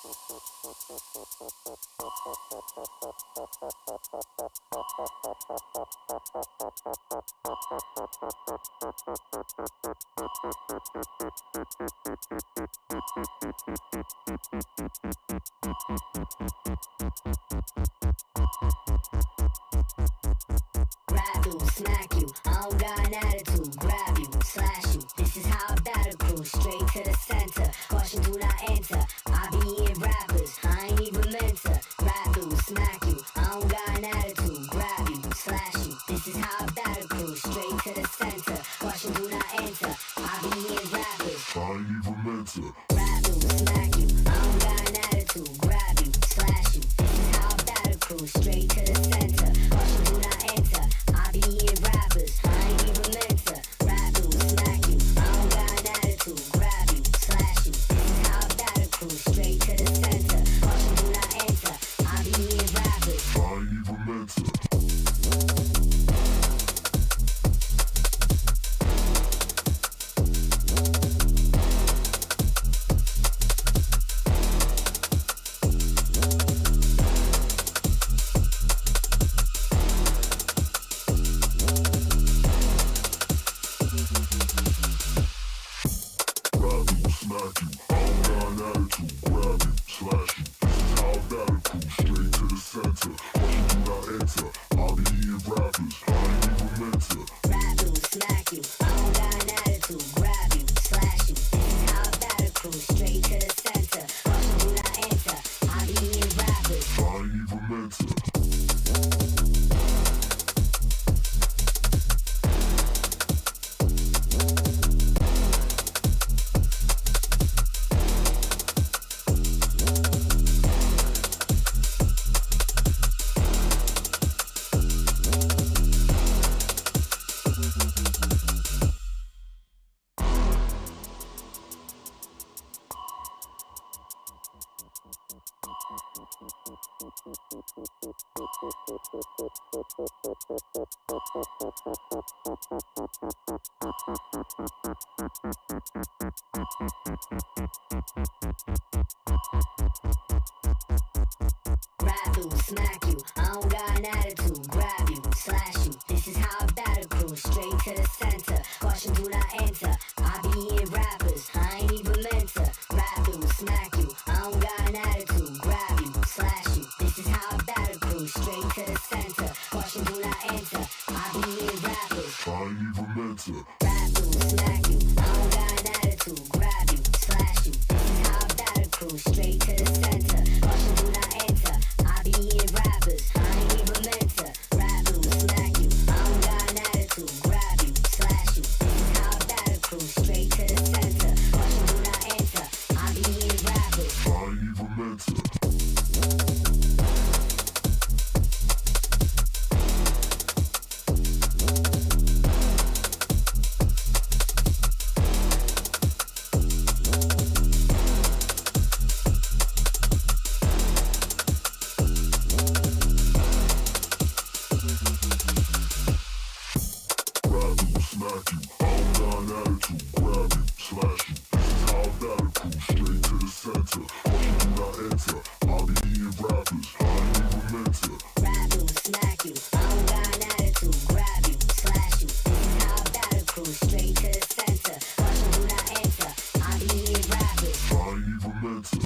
Grab you, smack you, I don't got an attitude. Grab you, slash you, this is how I battle crew. Straight to the center, caution do not enter. I be eating rappers, I ain't even meant to. Grab you, smack you, I don't got an attitude. Grab you, slash you, this is how I battle crew. Straight to the center, caution do not enter. I be eating rappers, I ain't even meant to. grab you, smack you, I don't got an attitude. Grab you, slash you, this is how I battle crew. Straight to the center, caution do not enter. I be eating rappers, I ain't even meant to. Grab you, smack you, I don't got an attitude. Grab you, slash you, this is how I battle crew. Straight to the center, caution do not enter. I be eating rappers, I ain't even meant to. Grab you, smack you, I don't got an attitude. Grab you, slash you, this is how I battle crew. Straight to the center, caution do not enter. I'll be eating rappers, I ain't even meant to. grab you, smack you, I don't got an attitude. Grab you, slash you, this is how I battle crew. Straight to the center, caution do not enter. I be eating rappers, I ain't even meant to. grab you, smack you, I don't got an attitude. Grab you, slash you, this is how I battle crew. Straight to the center, caution do not enter. I be eating rappers, I ain't even meant to. Grab you, smack you, I don't got an attitude. Grab you, slash you, this is how I battle crew. Straight to the center, caution do not enter. I be eating rappers, I ain't even meant to. grab you, smack you, I don't got an attitude. Grab you, slash you, this is how I battle crew. Straight to the center, caution do not enter. I be eating rappers, I ain't even meant to. Grab you, smack you, I don't got an attitude. Grab you, slash you, this is how I battle crew. Straight to the center, caution do not enter. I be eating rappers, I ain't even meant to. Grab you, smack you, I don't got an attitude. Grab you, slash you, this is how I battle crew. Straight to the center, caution do not enter. I'll be eating rappers, I ain't even meant to. grab you, smack you, I don't got an attitude. Grab you, slash you, this is how I battle crew. Straight to the center, caution do not enter. I be eating rappers, I ain't even meant to.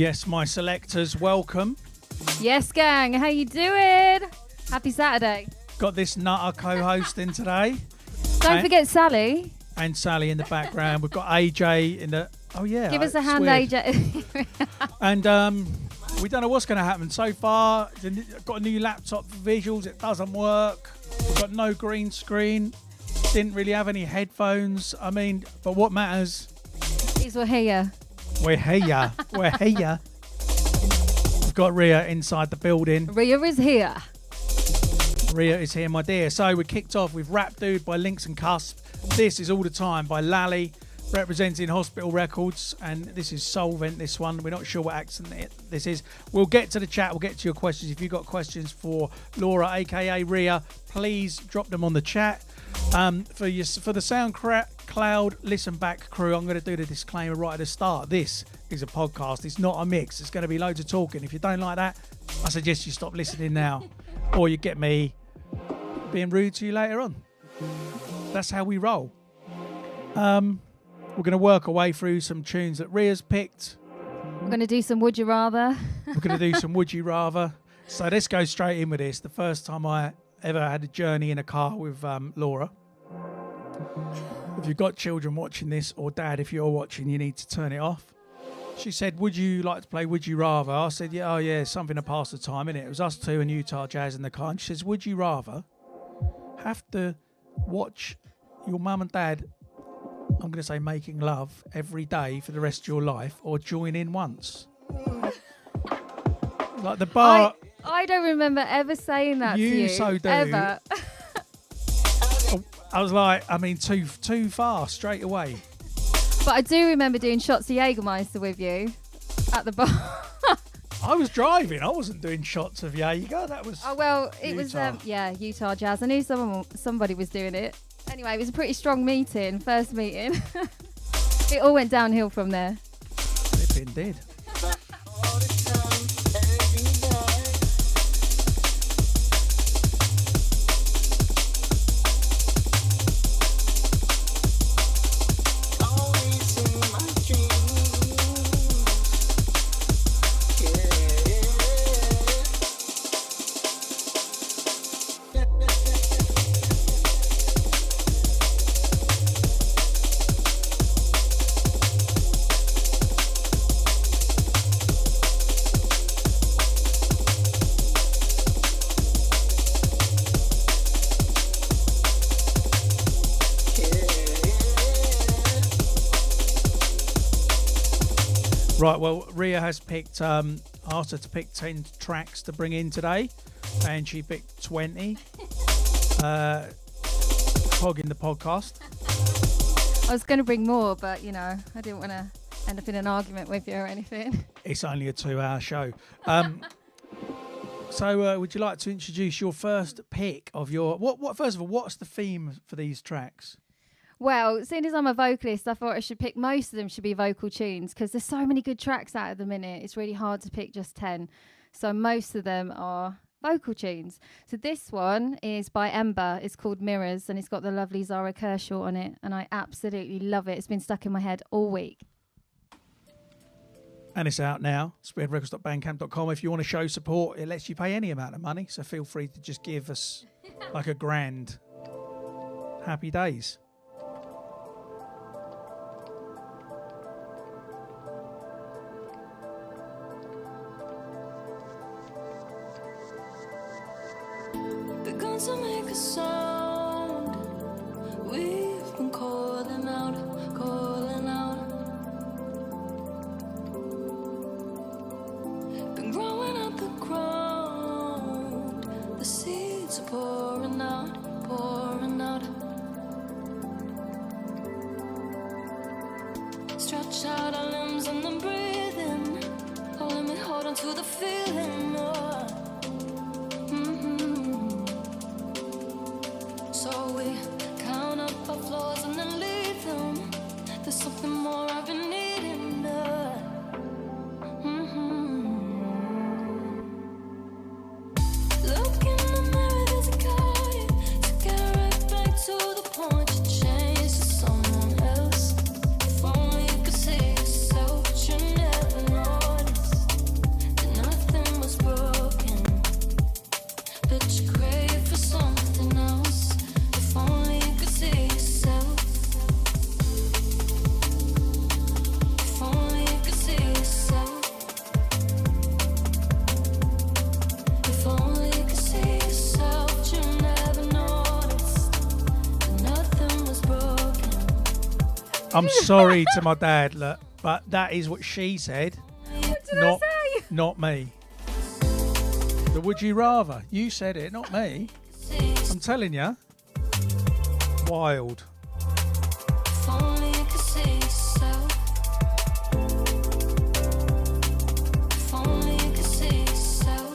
Yes, my selectors, welcome. Yes, gang. How you doing? Happy Saturday. Got this nutter co-hosting today. Don't forget Sally. And Sally in the background. We've got AJ in the... Oh, yeah. Give us a hand, weird. AJ. And we don't know what's going to happen. So far, got a new laptop for visuals. It doesn't work. We've got no green screen. Didn't really have any headphones. I mean, but what matters... is we're here. We're here. We're here. We've got Riya inside the building. Riya is here. Riya is here, my dear. So we kicked off with Rap Dude by Links and Cusp. This is All the Time by Lally, representing Hospital Records. And this is Solvent, this one. We're not sure what accent this is. We'll get to the chat. We'll get to your questions. If you've got questions for Laura, a.k.a. Riya, please drop them on the chat. For the SoundCloud Listen Back crew, I'm going to do the disclaimer right at the start. This is a podcast. It's not a mix. It's going to be loads of talking. If you don't like that, I suggest you stop listening now, or you get me being rude to you later on. That's how we roll. We're going to work our way through some tunes that Riya's picked. We're going to do some Would You Rather. We're going to do some Would You Rather. So let's go straight in with this. The first time I ever had a journey in a car with Laura. If you've got children watching this, or Dad, if you're watching, you need to turn it off. She said, would you like to play Would You Rather? I said, yeah, oh yeah, something to pass the time, innit? It was us two and Utah Jazz in the car. And she says, would you rather have to watch your mum and dad, I'm going to say making love, every day for the rest of your life, or join in once? Like the bar... I don't remember ever saying that to you. You so do. Ever. I was like, I mean, too far, straight away. But I do remember doing shots of Jägermeister with you at the bar. I was driving. I wasn't doing shots of Jaeger. That was... Oh, well, it Utah. was, Utah Jazz. I knew somebody was doing it. Anyway, it was a pretty strong meeting, first meeting. It all went downhill from there. Flipping did. Right, well, Riya has picked, asked her to pick 10 tracks to bring in today, and she picked 20. Hogging the podcast. I was going to bring more, but, you know, I didn't want to end up in an argument with you or anything. It's only a 2-hour show. So would you like to introduce your first pick of your... First of all, what's the theme for these tracks? Well, seeing as I'm a vocalist, I thought I should pick most of them should be vocal tunes because there's so many good tracks out at the minute. It's really hard to pick just 10. So most of them are vocal tunes. So this one is by Ember. It's called Mirrors and it's got the lovely Zara Kershaw on it. And I absolutely love it. It's been stuck in my head all week. And it's out now, spearheadrecords.bandcamp.com. If you want to show support, it lets you pay any amount of money. So feel free to just give us like a grand. Happy days. Begun to make a sound. We've been calling out, calling out. Been growing out the ground. The seeds are pouring out, pouring out. Stretch out our limbs and then breathing. Holding me, holding to the feeling. So we count up our flaws and then leave them. There's something more I've been needing. Look in the mirror, there's a guy. To get right back to the point, you change to someone else. If only you could see yourself. but you crave for something else. If only you could see yourself. If only you could see yourself. If only you could see yourself, you never noticed that nothing was broken. I'm sorry to my dad, look, but that is what she said. What did Not, I say? not me. But would you rather? You said it, not me. I'm telling you. Wild. If only you could see yourself. If only you could see yourself.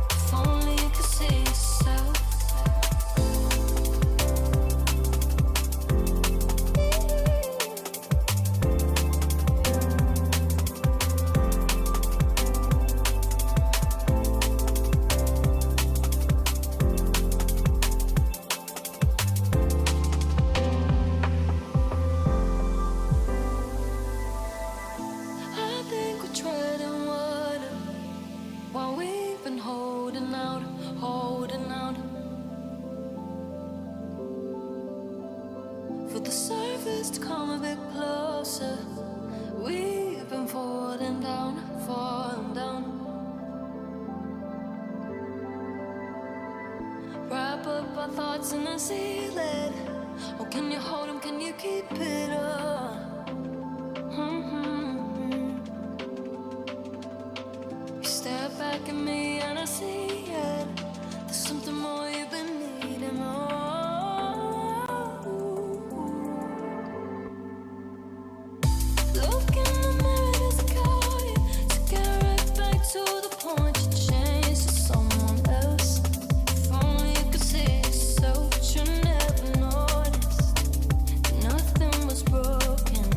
If only you could see yourself. I think we're treading water while we've been holding out, holding out. For the surface to come a bit closer, we've been falling down, falling down. Wrap up our thoughts in a seal. Oh, can you hold 'em? Can you keep it up? You stare back at me and I see it. There's something more you've been needing. Look in the mirror, there's a call you to get right back to the point you changed to someone else. If only you could see yourself, but you never noticed that nothing was broken,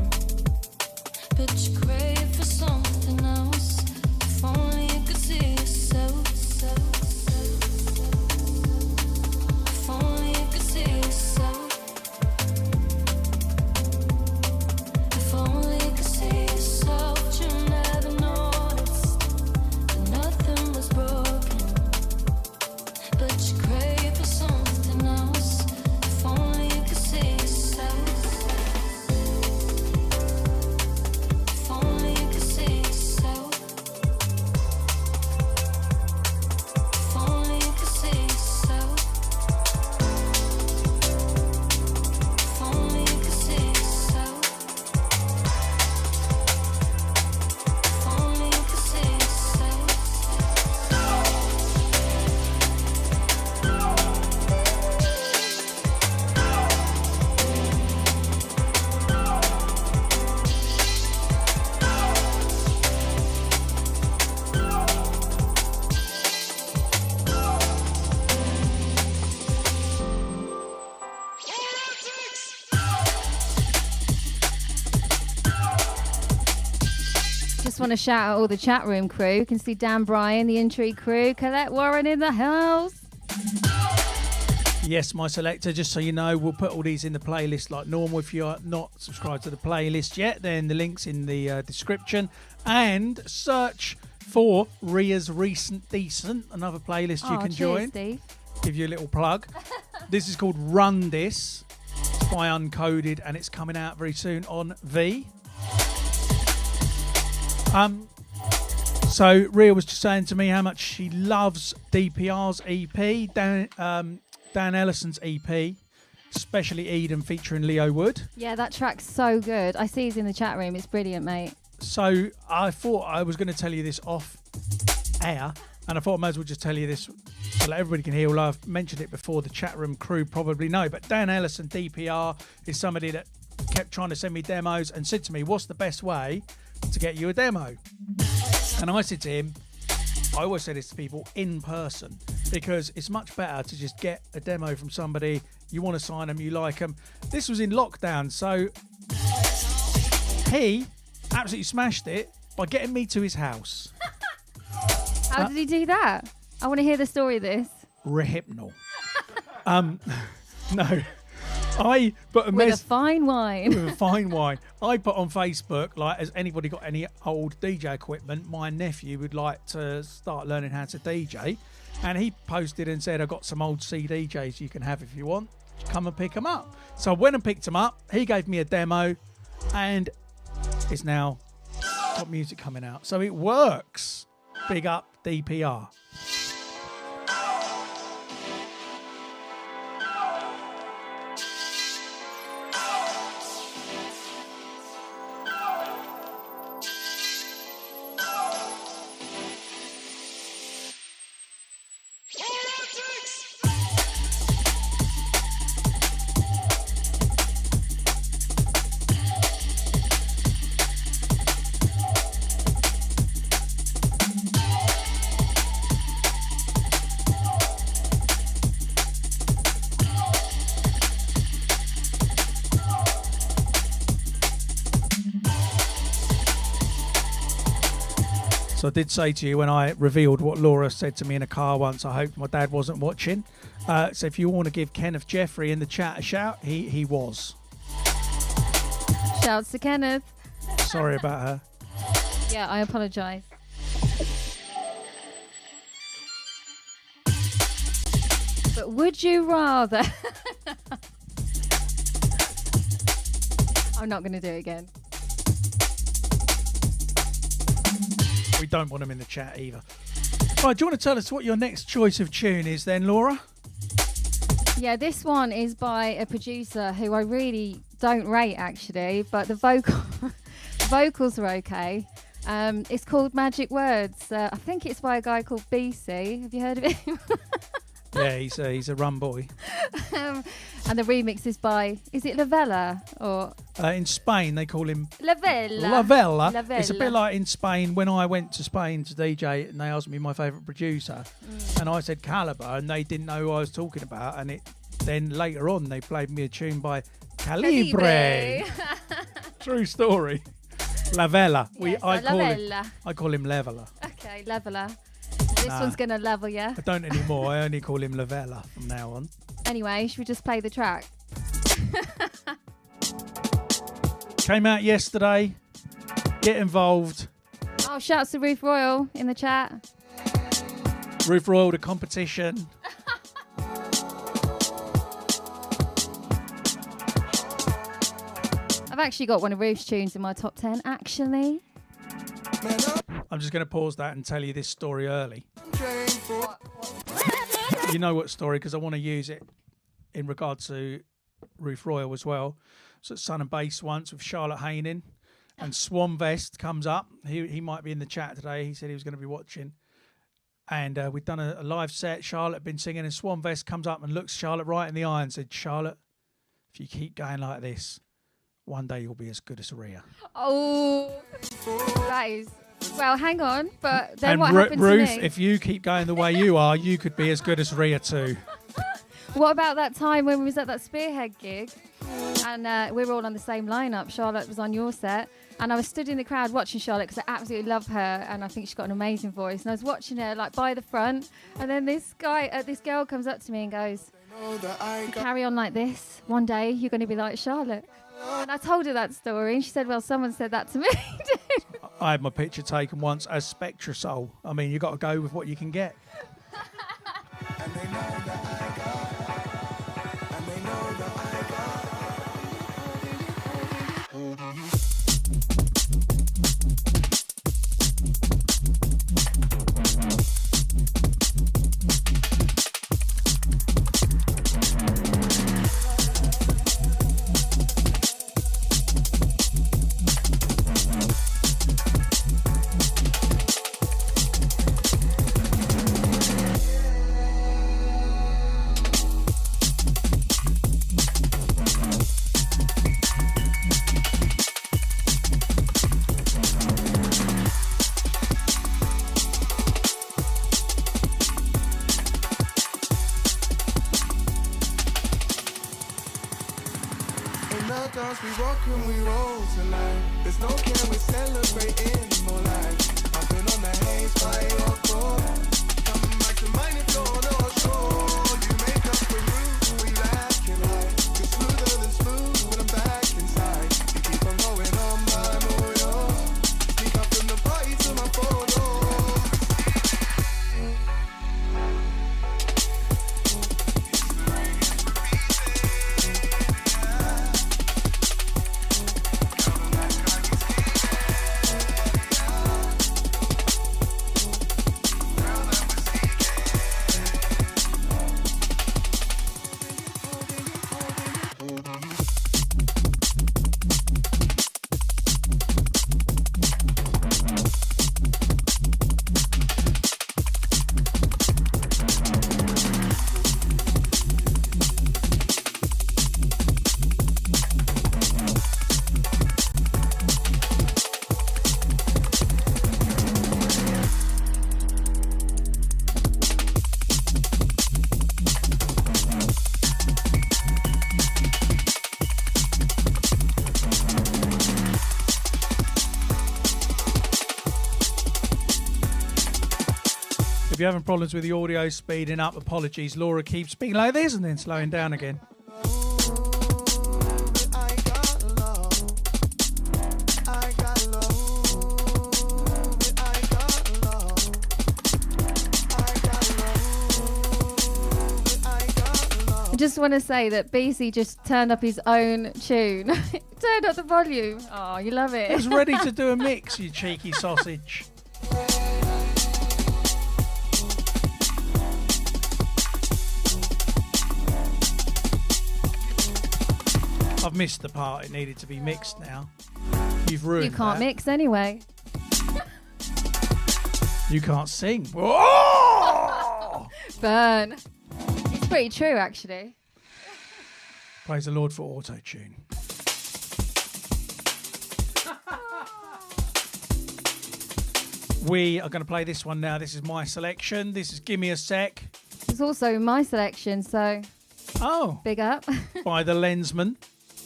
but you crave for something else. If only you could see yourself. If only you could see yourself. If only you could see yourself, you never noticed that nothing was broken, but you crave for something else. If only you could see yourself. If only you could see yourself. If only you could see yourself. If only you could see yourself. If only you could see yourself. Just want to shout out all the chat room crew. You can see Dan Bryan, the Intrigue crew, Colette Warren in the house. Yes, my selector, just so you know, we'll put all these in the playlist like normal. If you're not subscribed to the playlist yet, then the link's in the description. And search for Ria's Recent Decent, another playlist you can cheers, join. Steve. Give you a little plug. This is called Run This. It's by Uncoded, and it's coming out very soon on V. So Ria was just saying to me how much she loves DPR's EP, Dan Ellison's EP, especially Eden featuring Leo Wood. Yeah, that track's so good. I see he's in the chat room. It's brilliant, mate. So I thought I was going to tell you this off air, and I thought I might as well just tell you this so that everybody can hear. Well, I've mentioned it before, the chat room crew probably know, but Dan Ellison, DPR, is somebody that kept trying to send me demos and said to me, what's the best way to get you a demo? And I said to him, I always say this to people, in person, because it's much better to just get a demo from somebody, you want to sign them, you like them. This was in lockdown, so he absolutely smashed it by getting me to his house. How did he do that? I want to hear the story of this. Rehypnol. No. I put a With a mess fine wine. with a fine wine. I put on Facebook, like, has anybody got any old DJ equipment? My nephew would like to start learning how to DJ. And he posted and said, I've got some old CDJs you can have if you want. Come and pick them up. So I went and picked them up. He gave me a demo and it's now got music coming out. So it works. Big up DPR. So I did say to you when I revealed what Laura said to me in a car once, I hope my dad wasn't watching. So if you want to give Kenneth Jeffrey in the chat a shout, he was. Shouts to Kenneth. Sorry about her. Yeah, I apologise. But would you rather... I'm not going to do it again. We don't want him in the chat either. Right, do you want to tell us what your next choice of tune is then, Laura? Yeah, this one is by a producer who I really don't rate, actually, but the vocals are okay. It's called Magic Words. I think it's by a guy called BCee. Have you heard of him? Yeah, he's a rum boy. And the remix is by, is it Lavella or In Spain, they call him Lavella? It's a bit like in Spain when I went to Spain to DJ and they asked me my favourite producer, and I said Calibre, and they didn't know who I was talking about. And then later on they played me a tune by Calibre. True story. Lavella. Yes, I call him Leveler. Okay, Leveler. This one's going to level, yeah? I don't anymore. I only call him Lavella from now on. Anyway, should we just play the track? Came out yesterday. Get involved. Oh, shouts to Ruth Royal in the chat. Ruth Royal, the competition. I've actually got one of Ruth's tunes in my top 10, actually. I'm just going to pause that and tell you this story early. You know what story, because I want to use it in regard to Ruth Royal as well. So at Sun and Bass once with Charlotte Haining, and Swanvest comes up. He might be in the chat today. He said he was going to be watching. And we'd done a live set. Charlotte had been singing, and Swanvest comes up and looks Charlotte right in the eye and said, Charlotte, if you keep going like this, one day you'll be as good as Riya. Oh, that is... Well, hang on, but then and what happened Ruth, to me? if you keep going the way you are, you could be as good as Riya too. What about that time when we was at that Spearhead gig and we were all on the same lineup? Charlotte was on your set and I was stood in the crowd watching Charlotte because I absolutely love her and I think she's got an amazing voice. And I was watching her like by the front, and then this girl comes up to me and goes, "Carry on like this. One day you're going to be like Charlotte." And I told her that story and she said, "Well, someone said that to me." I had my picture taken once as Spectra Soul. I mean, you got to go with what you can get. And they know that I got, and they know that I got. We rock and we roll tonight. There's no care, we're celebrating more life. I've been on the haze by your core. Come back to mine if you're not sure. You make up for you, we lack in life. Just through the If you're having problems with the audio speeding up, apologies. Laura keeps speaking like this and then slowing down again. I just want to say that BCee just turned up his own tune. Turned up the volume. Oh, you love I it. was ready to do a mix, you cheeky sausage. I've missed the part. It needed to be mixed now. You've ruined You can't that. mix anyway. You can't sing. Whoa! Burn. It's pretty true, actually. Praise the Lord for auto-tune. We are going to play this one now. This is my selection. This is Gimme a Sec. It's also my selection, so Oh, big up. by the Lensman.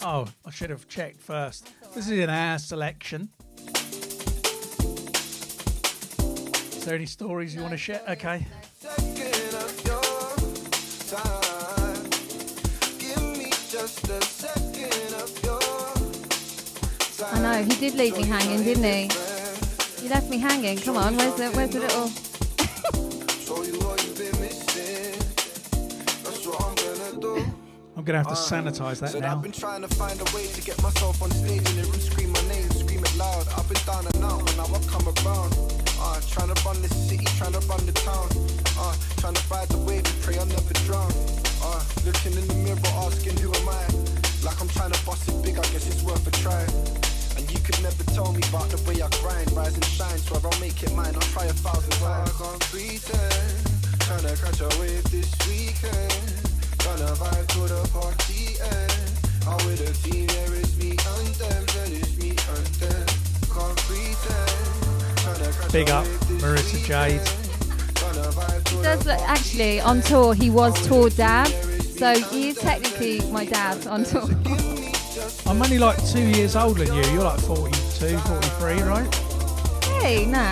Oh, I should have checked first. This is in our selection. Is there any stories you want to share? Okay. Second of your time. Give me just a second of your I know, he did leave me hanging, didn't he? You left me hanging. Come on, where's the little... Show you what you've been missing. That's what I'm gonna do. I'm going to have to sanitize that Said now. I've been trying to find a way to get myself on stage in the room, scream my name, scream it loud. I've been down and out, but now I've come around. Trying to run this city, trying to run the town. Trying to ride the wave and pray I'll never drown. Looking in the mirror, asking who am I? Like I'm trying to bust it big, I guess it's worth a try. And you could never tell me about the way I grind, rise and shine, so I'll make it mine. I'll try 1,000 times. I can't pretend, trying to catch a wave this weekend. Gonna vibe to the party end. I'm with a team, there is me and them, there is me and them. Can't pretend, trying to catch Big a up, wave this Marissa Jade. weekend. Gonna vibe to He the does look, actually, on tour, he was tour dad. So he is technically my dad on tour. I'm only like 2 years older than you. You're like 42, 43, right? Hey, nah.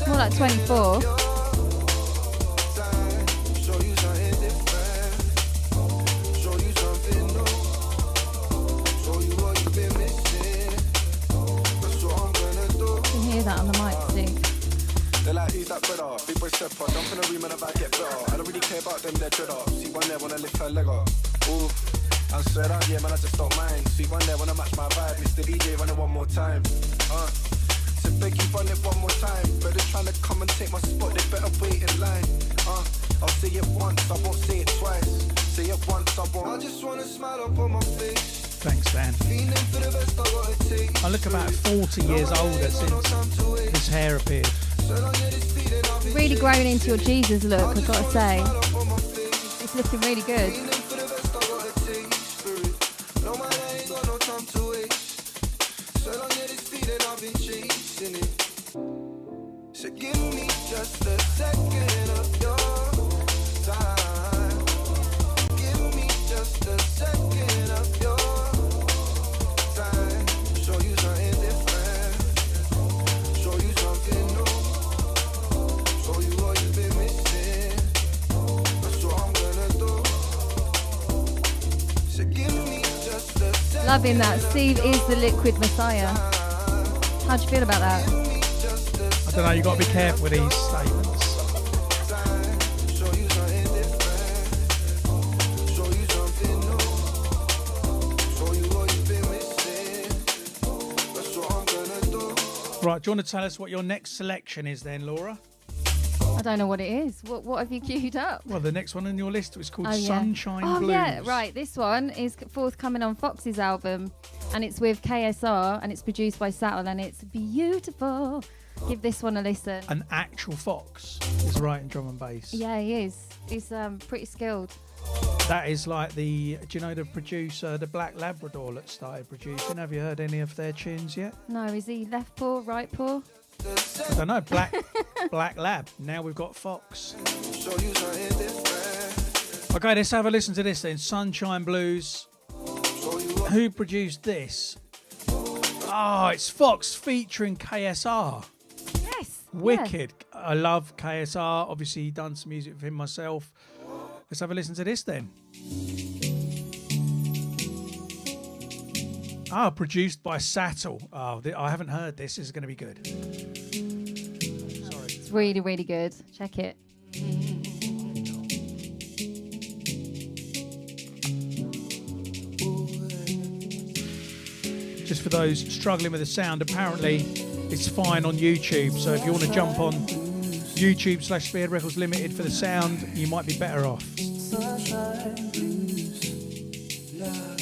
More like 24. show you something different. Show you something new. Show you what you've been missing. That's what I'm gonna do. You can hear that on the mic, see. They're like, who's that brother? Big boy stepper, jump in the room and about get better. I don't really care about them, they're dreader. See one there wanna lift her leg up. Ooh, I'm straight out, yeah man, I just don't mind. See one there wanna match my vibe. Mr. DJ, run it one more time. So beg you run it one more time. Better trying to come and take my spot, they better wait in line. I'll say it once, I won't say it twice. Say it once, I won't. I just wanna smile up on my face. Thanks, Dan. Feeling for the best, I gotta take. I look about 40 years older since this hair appeared. Really grown into your Jesus look, I've got to say. It's looking really good. So give me just a second of your time. Give me just a second of your time. Show you something different. Show you something new. Show you what you've been missing. That's what I'm gonna do. So give me just a second. Loving that. Steve is the liquid messiah. How'd you feel about that? I don't know, you've got to be careful with these statements. Show you something different. Show you something new. Show you what you've been missing. That's what I'm gonna do. Right, do you want to tell us what your next selection is then, Laura? I don't know what it is. What have you queued up? Well, the next one on your list was called Oh, yeah. Sunshine Oh, Blues. yeah, right. This one is forthcoming on Fox's album, and it's with KSR, and it's produced by Sattel, and it's beautiful. Give this one a listen. An actual fox is writing drum and bass. Yeah, he is. He's pretty skilled. That is like the, do you know the producer, the Black Labrador that started producing? Have you heard any of their tunes yet? No, is he left paw, right paw? I don't know, Black Lab. Now we've got Fox. Show you something different. Okay, let's have a listen to this then. Sunshine Blues. Who produced this? Oh, it's Fox featuring KSR. Yes. Wicked. I love KSR. Obviously, done some music with him myself. Let's have a listen to this then. Produced by Sattel. I haven't heard this. This is going to be good. It's really, really good. Check it. Just for those struggling with the sound, apparently it's fine on YouTube. So if you want to jump on YouTube/Spearhead Records Limited for the sound, you might be better off. Sunshine blues, yeah,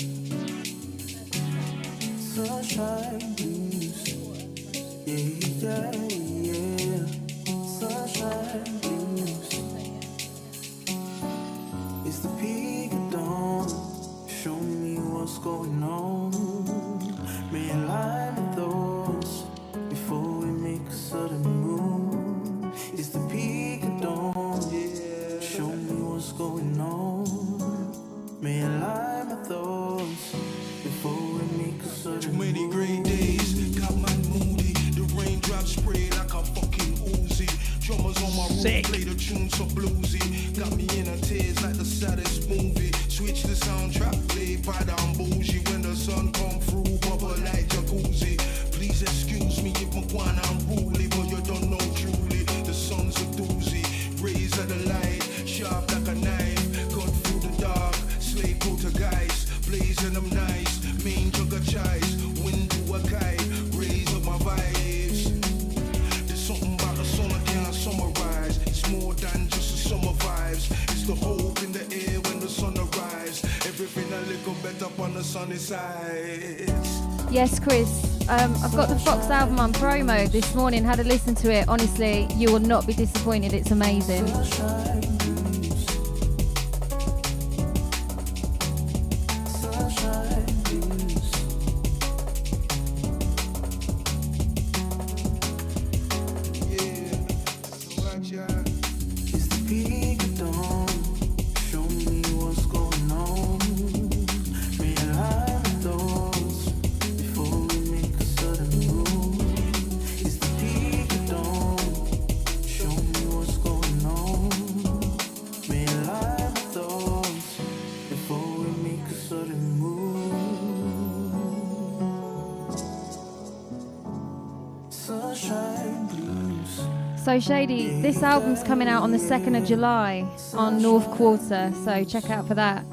sunshine blues. It's the peak of dawn, show me what's going on. Realign with those before we make a sudden move. It's the peak of dawn, show me what's going on. Realign with those before we make a sudden Too many great days, got my moody. The raindrops spray like a fucking Uzi. Drummers on my roof, play the tunes so bluesy. Got me in a tears like the saddest movie. Switch the soundtrack, play by down bougie. When the sun come through, bubble like jacuzzi. Please excuse me if my guan unruly, but you don't know truly. The sun's a doozy, rays of the light, sharp like a knife. Cut through the dark, slave poltergeist, blazing them nice. Main jug of chives, wind to a kite, raise up my vibes. There's something about the sun I can't summarize. It's more than just the summer vibes. It's the hope in the air when the sun arrives. Everything a little better on the sunny side. Yes, Chris. I've got the Fox album on promo this morning. Had a listen to it. Honestly, you will not be disappointed. It's amazing. So Shady, this album's coming out on the 2nd of July on North Quarter, so check out for that.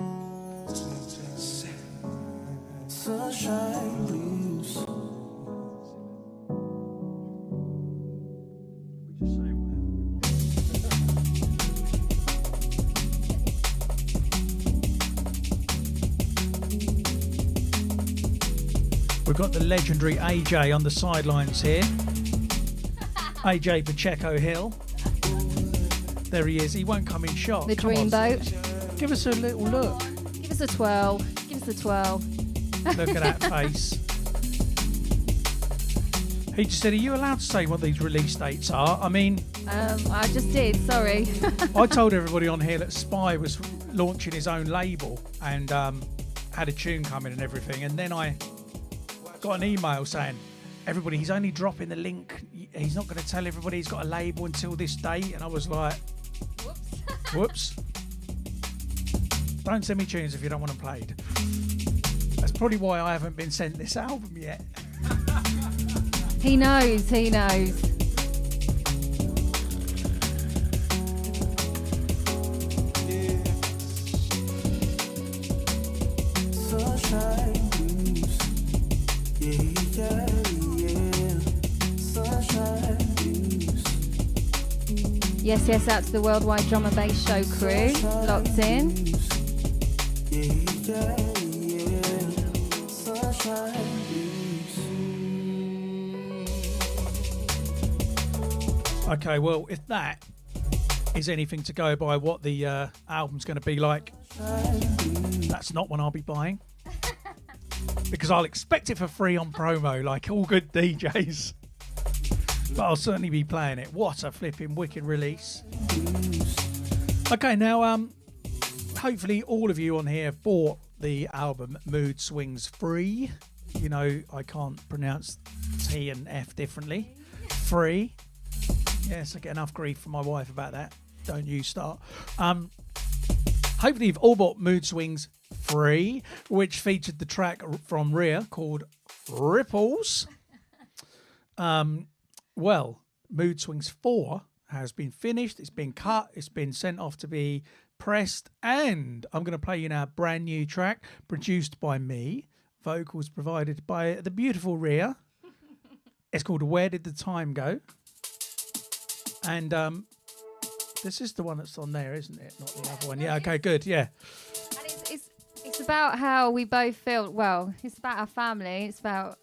sunshine blues. We've got the legendary AJ on the sidelines here. AJ Pacheco Hill. There he is. He won't come in shot. The Come on. Dreamboat. Give us a little look. Give us a 12. Give us a 12. Look at that face. He just said, are you allowed to say what these release dates are? I mean... I just did, sorry. I told everybody on here that Spy was launching his own label and had a tune coming and everything. And then I got an email saying, everybody, he's only dropping the link. He's not going to tell everybody he's got a label until this date. And I was like, whoops. Don't send me tunes if you don't want them played. That's probably why I haven't been sent this album yet. He knows, he knows. Sunshine blues. Yeah. Sunshine blues. Yes, out to the Worldwide Drum and Bass Show crew. Locked in. Yeah. Sunshine blues. Okay, well, if that is anything to go by what the album's going to be like, that's not one I'll be buying. Because I'll expect it for free on promo, like all good DJs. But I'll certainly be playing it. What a flipping wicked release. Okay, now, hopefully all of you on here bought the album Mood Swings free. You know, I can't pronounce T and F differently. Free. Yes, I get enough grief from my wife about that. Don't you start. Hopefully you've all bought Mood Swings 3, which featured the track from Riya called Ripples. Well, Mood Swings 4 has been finished. It's been cut. It's been sent off to be pressed. And I'm going to play you now a brand new track produced by me. Vocals provided by the beautiful Riya. It's called Where Did the Time Go? And this is the one that's on there, isn't it? Not the other one. Yeah, okay, good, yeah. And it's about how we both feel. Well, it's about our family. It's about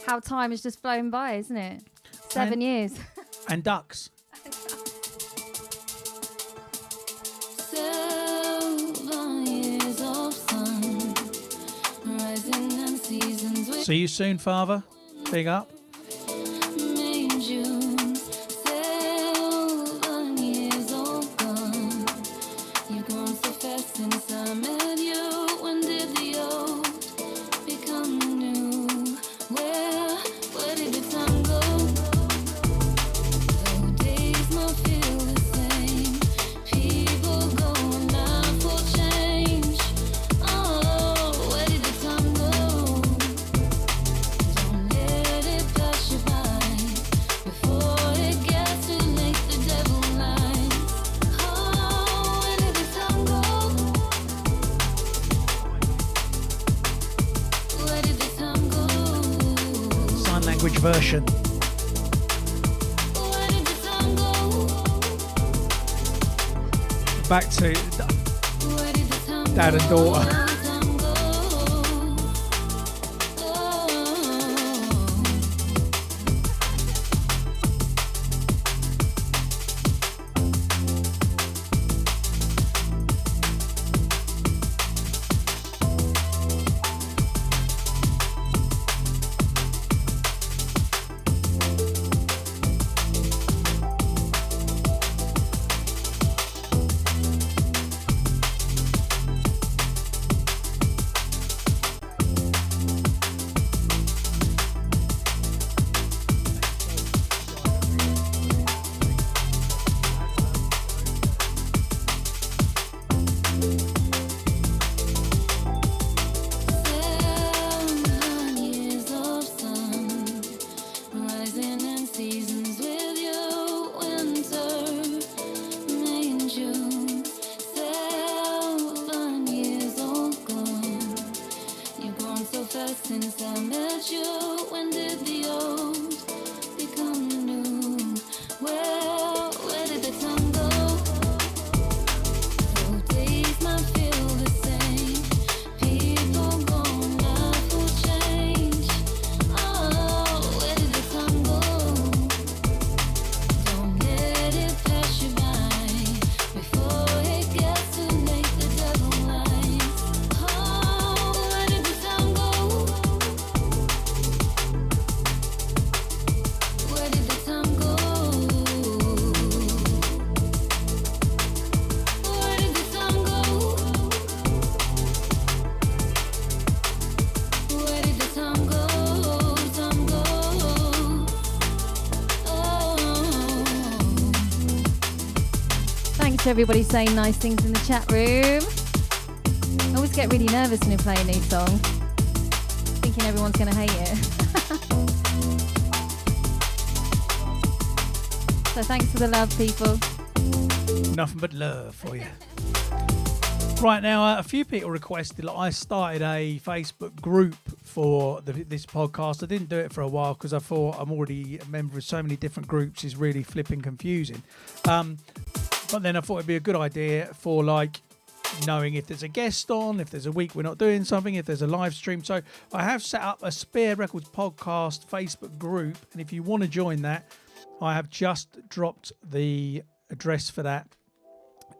how time has just flown by, isn't it? 7 years. And ducks. 7 years of sun, rising and seasons with See you soon, Father. Big up. May and June. 7 years of gone. You've grown so fast since I met you. When did the old become the new? Where did the time go? Though days might feel the same, people go and life will change. Oh, where did the time go? Don't let it pass you by before it gets too late. The devil lies. Oh, where did the time go? Where did the time go? Sign language version. Where did the time go? Back to Where did the time dad and daughter. go? Years of sun, rising and seasons with you. Winter, May and June. 7 years old gone. You've grown so fast since I met you. When did the old become the new? Where did the time go? Though days might feel the same, people go and life will change. Oh, where did the time go? Don't let it pass you by before it gets too late. The devil lies. Oh, where did the time go? Where did the time go? Where did the time go? Where did the time go? Time go? Oh. Thanks to everybody saying nice things in the chat room. I always get really nervous when you play a new song, thinking everyone's going to hate it. So thanks for the love, people. Nothing but love for you. Right now, a few people requested that I started a Facebook group for this podcast. I didn't do it for a while because I thought I'm already a member of so many different groups is really flipping confusing. But then I thought it'd be a good idea for like knowing if there's a guest on, if there's a week we're not doing something, if there's a live stream. So I have set up a Spearhead Records podcast Facebook group, and if you want to join that, I have just dropped the address for that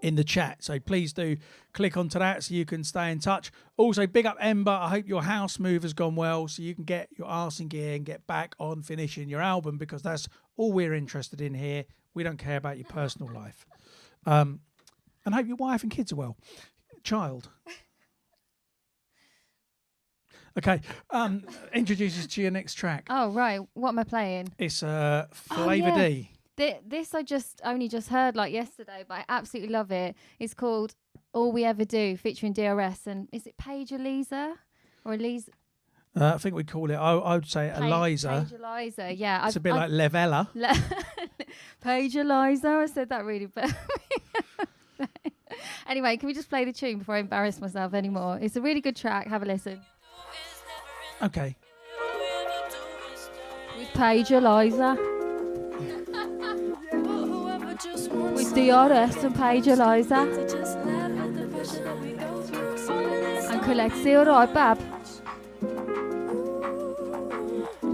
in the chat. So please do click onto that so you can stay in touch. Also, big up Ember. I hope your house move has gone well so you can get your arse in gear and get back on finishing your album, because that's all we're interested in here. We don't care about your personal life. And hope your wife and kids are well. Child. Okay. Introduce us to your next track. Oh, right. What am I playing? It's Flavor D. This I only just heard like yesterday, but I absolutely love it. It's called All We Ever Do, featuring DRS. And is it Paige Eliza or Elise? I think we call it. I would say Eliza. Paige Eliza. Yeah, It's a bit like Levella. Paige Eliza. I said that really bad. Anyway, can we just play the tune before I embarrass myself anymore? It's a really good track. Have a listen. Okay. With Paige Eliza. With DRS and Paige Eliza. And Colexi, alright, Bab?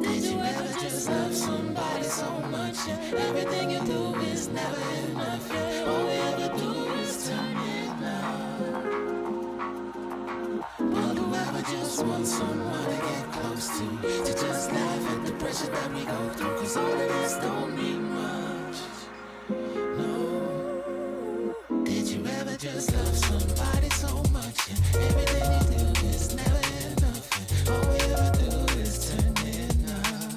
Did you ever just love somebody so much? Everything you do is never enough. All we ever do is turn it down. But whoever just wants someone to get close to just laugh at the pressure that we go through. Cause all of this don't mean much. No. Did you ever just love somebody so much? Everything you do is never enough. All we ever do is turn it down.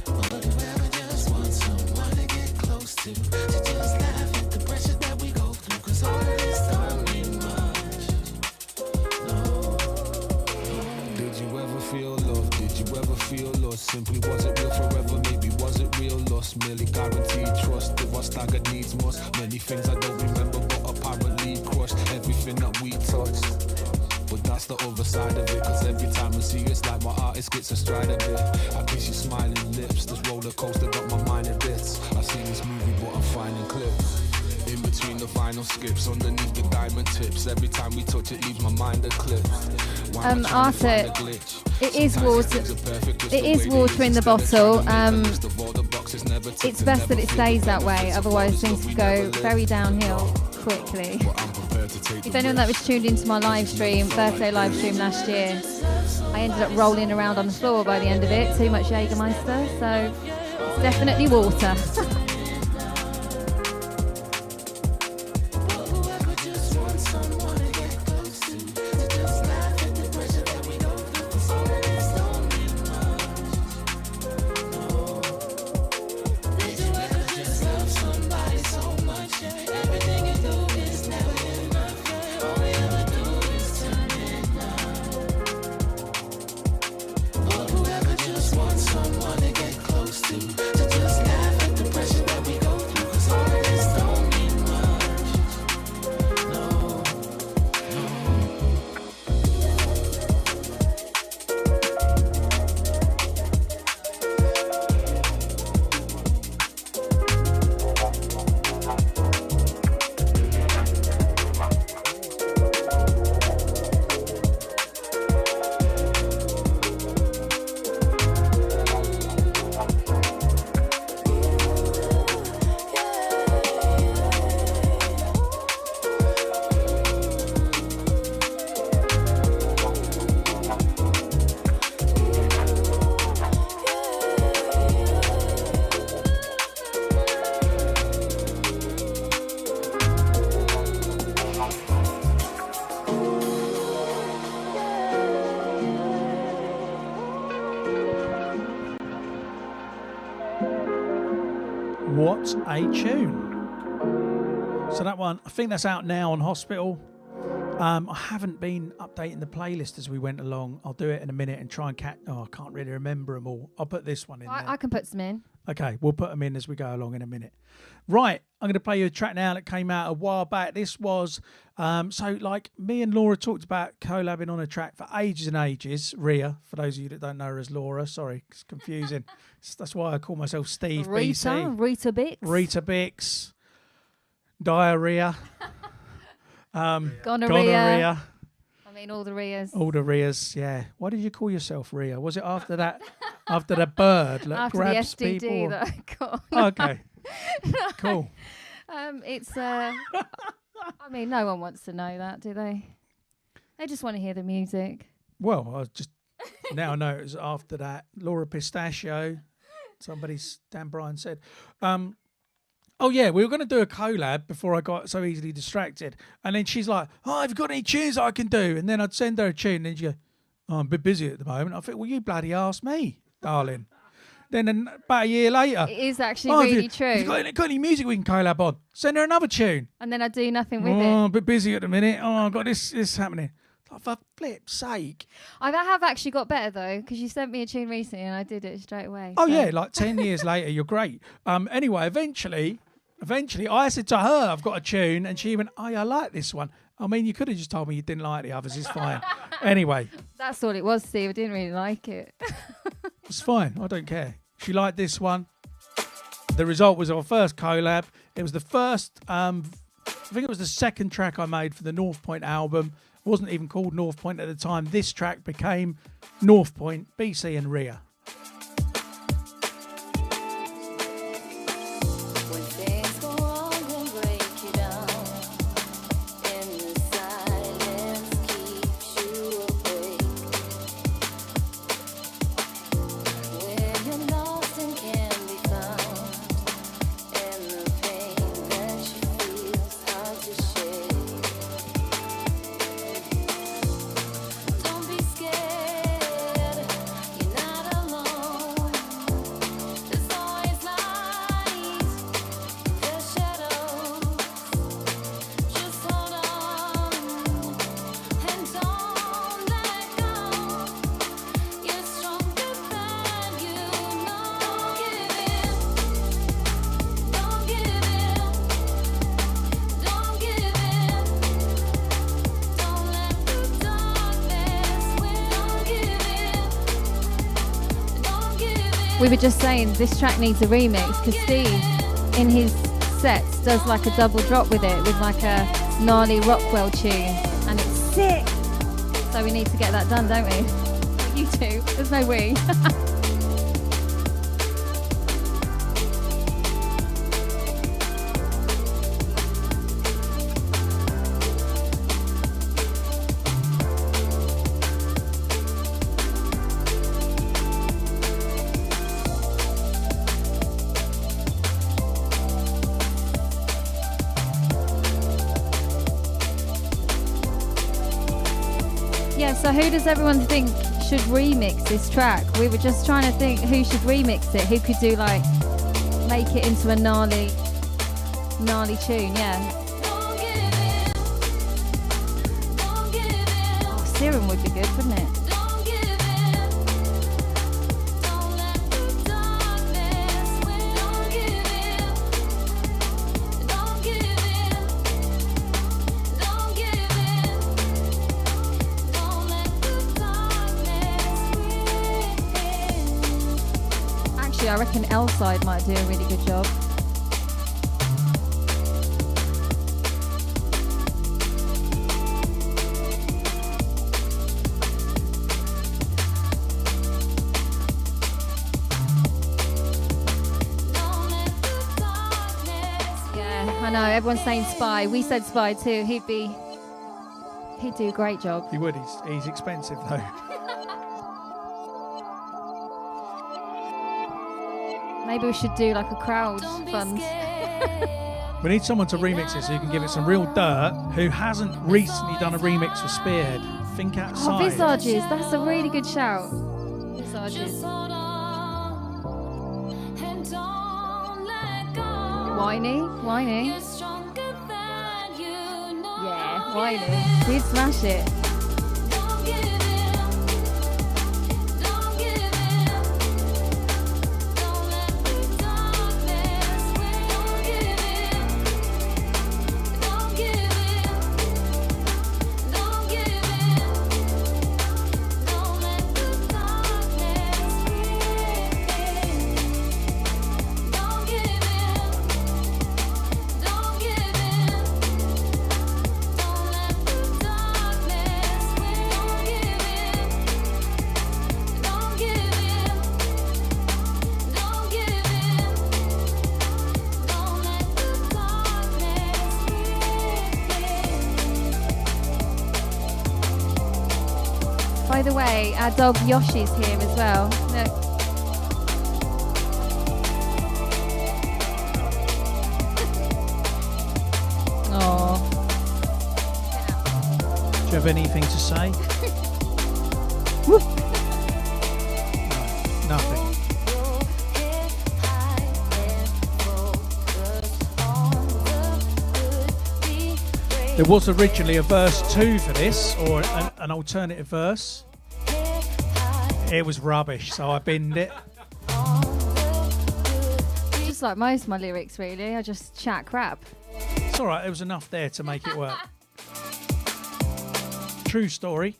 But whoever just wants someone to get close to just laugh at the pressure that we go through. Cause all of this don't mean much. No. Did you ever feel love? Did you ever feel lost? Simply was it real forever? Maybe was it real loss? Merely guaranteed trust. If our staggered needs must. Many things I don't remember, but apparently crushed everything that we touched. But that's the other side of it. Cause every time I see you, it's like my artist gets astride of it. I kiss your smiling lips. This roller coaster got my mind in bits. I see this movie, but I'm finding clips. In between the vinyl skips, underneath the diamond tips. Every time we touch it, leaves my mind eclipsed. Arthur, it is water. It is water in the bottle. It's best that it stays that way, otherwise things could go very downhill quickly. If anyone that was tuned into my birthday live stream last year, I ended up rolling around on the floor by the end of it. Too much Jägermeister, so it's definitely water. What a tune. So that one, I think that's out now on Hospital. I haven't been updating the playlist as we went along. I'll do it in a minute and try and catch. Oh, I can't really remember them all. I'll put this one in there. I can put some in. Okay, we'll put them in as we go along in a minute. Right, I'm going to play you a track now that came out a while back. This was, so like me and Laura talked about collabing on a track for ages and ages. Riya, for those of you that don't know her as Laura, sorry, it's confusing. That's why I call myself Steve BCee. Rita Bix. Rita Bix. Diarrhea. Gonorrhea. I mean, all the Rias. All the Rias, yeah. Why did you call yourself Riya? Was it after that, after the bird that After grabs the STD people? that I got. Okay. Cool. It's, I mean, no one wants to know that, do they? They just want to hear the music. Well, I was just now I know it was after that. Laura Pistachio. Dan Bryan said. Oh yeah, we were going to do a collab before I got so easily distracted. And then she's like, "Oh, have you got any tunes I can do?" And then I'd send her a tune, and she'd go, "Oh, I'm a bit busy at the moment." I think, "Well, you bloody asked me, darling." Then about a year later, It is actually have really you true. got any music we can collab on? Send her another tune. And then I do nothing with Oh, it. I'm a bit busy at the minute. Oh, I've got this happening. Like, for flip's sake. I have actually got better though, because you sent me a tune recently and I did it straight away. Oh so. yeah, like 10 years later, you're great. Anyway, eventually, I said to her, I've got a tune, and she went, oh, yeah, I like this one. I mean, you could have just told me you didn't like the others. It's fine. Anyway, That's all it was, Steve. I didn't really like it. it's fine. I don't care. She liked this one. The result was our first collab. It was the first, I think it was the second track I made for the North Point album. It wasn't even called North Point at the time. This track became North Point, BCee and Riya. When things go wrong and break you down, and the silence keeps you awake. When you're lost and can't be found, and the pain that you feel's hard to shake. Don't be scared, you're not alone. There's always light, there's shadows. Just hold on and don't let go. You're stronger than you know. Don't give in, don't give in, don't let the darkness win. Don't give in, don't give in. We were just saying this track needs a remix because Steve, in his sets, does like a double drop with it, with like a gnarly Rockwell tune, and it's sick. So we need to get that done, don't we? You two. There's no we. Yeah, so who does everyone think should remix this track? We were just trying to think who should remix it, who could do like, make it into a gnarly tune, yeah. Don't give in, don't give in, Oh, Serum would be good, wouldn't it? don't give in, don't let the darkness win. Don't give in, don't give in, don't give in, don't let the darkness win. Actually, I reckon L-Side might do a really good job. Don't let the darkness win. Yeah, I know, everyone's saying Spy. We said Spy too. He'd do a great job. He would. He's expensive, though. Maybe we should do like a crowd Don't be fund. scared. We need someone to remix it so you can give it some real dirt who hasn't recently done a remix for Spearhead. Think Oh, outside. Visages. That's a really good shout. Visages. Just hold on and don't let go. Whiny. You're stronger than you know. Yeah, whiny. We'd smash it. Don't give in, don't give in, don't let the darkness win. Don't give in, don't give in, don't give in, don't let the darkness win. Don't give in, don't give in, don't let the darkness win. Don't give in, don't give in, don't give in, don't let the darkness win. By the way, our dog Yoshi's here as well. Look. Oh, Do you have anything to say? No, nothing. There was originally a verse 2 for this, or an alternative verse. It was rubbish, so I binned it. Just like most of my lyrics, really. I just chat crap. It's alright, there was enough there to make it work. True story.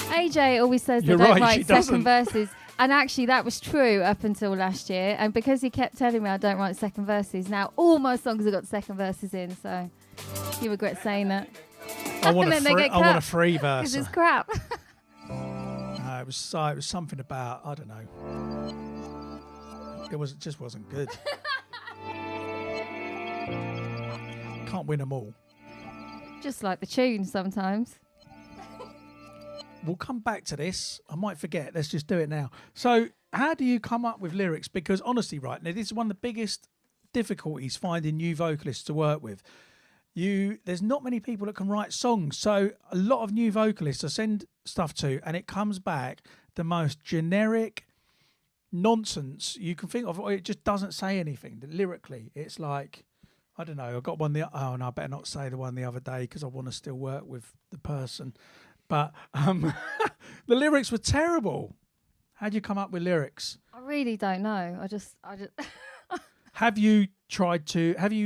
AJ always says You're they don't right, she write second doesn't. verses. And actually, that was true up until last year. And because he kept telling me I don't write second verses, now all my songs have got second verses in. So you regret saying that. I want And then they get I want a cut free because verse. it's crap. It was something about, I don't know. It just wasn't good. Can't win them all. Just like the tune sometimes. We'll come back to this. I might forget. Let's just do it now. So, how do you come up with lyrics? Because honestly, right now, this is one of the biggest difficulties finding new vocalists to work with. There's not many people that can write songs. So, a lot of new vocalists I send stuff to, and it comes back the most generic nonsense you can think of. It just doesn't say anything lyrically. It's like, I don't know. I got one oh no, I better not say the one the other day because I want to still work with the person. But the lyrics were terrible. How'd you come up with lyrics? I really don't know. I just Have you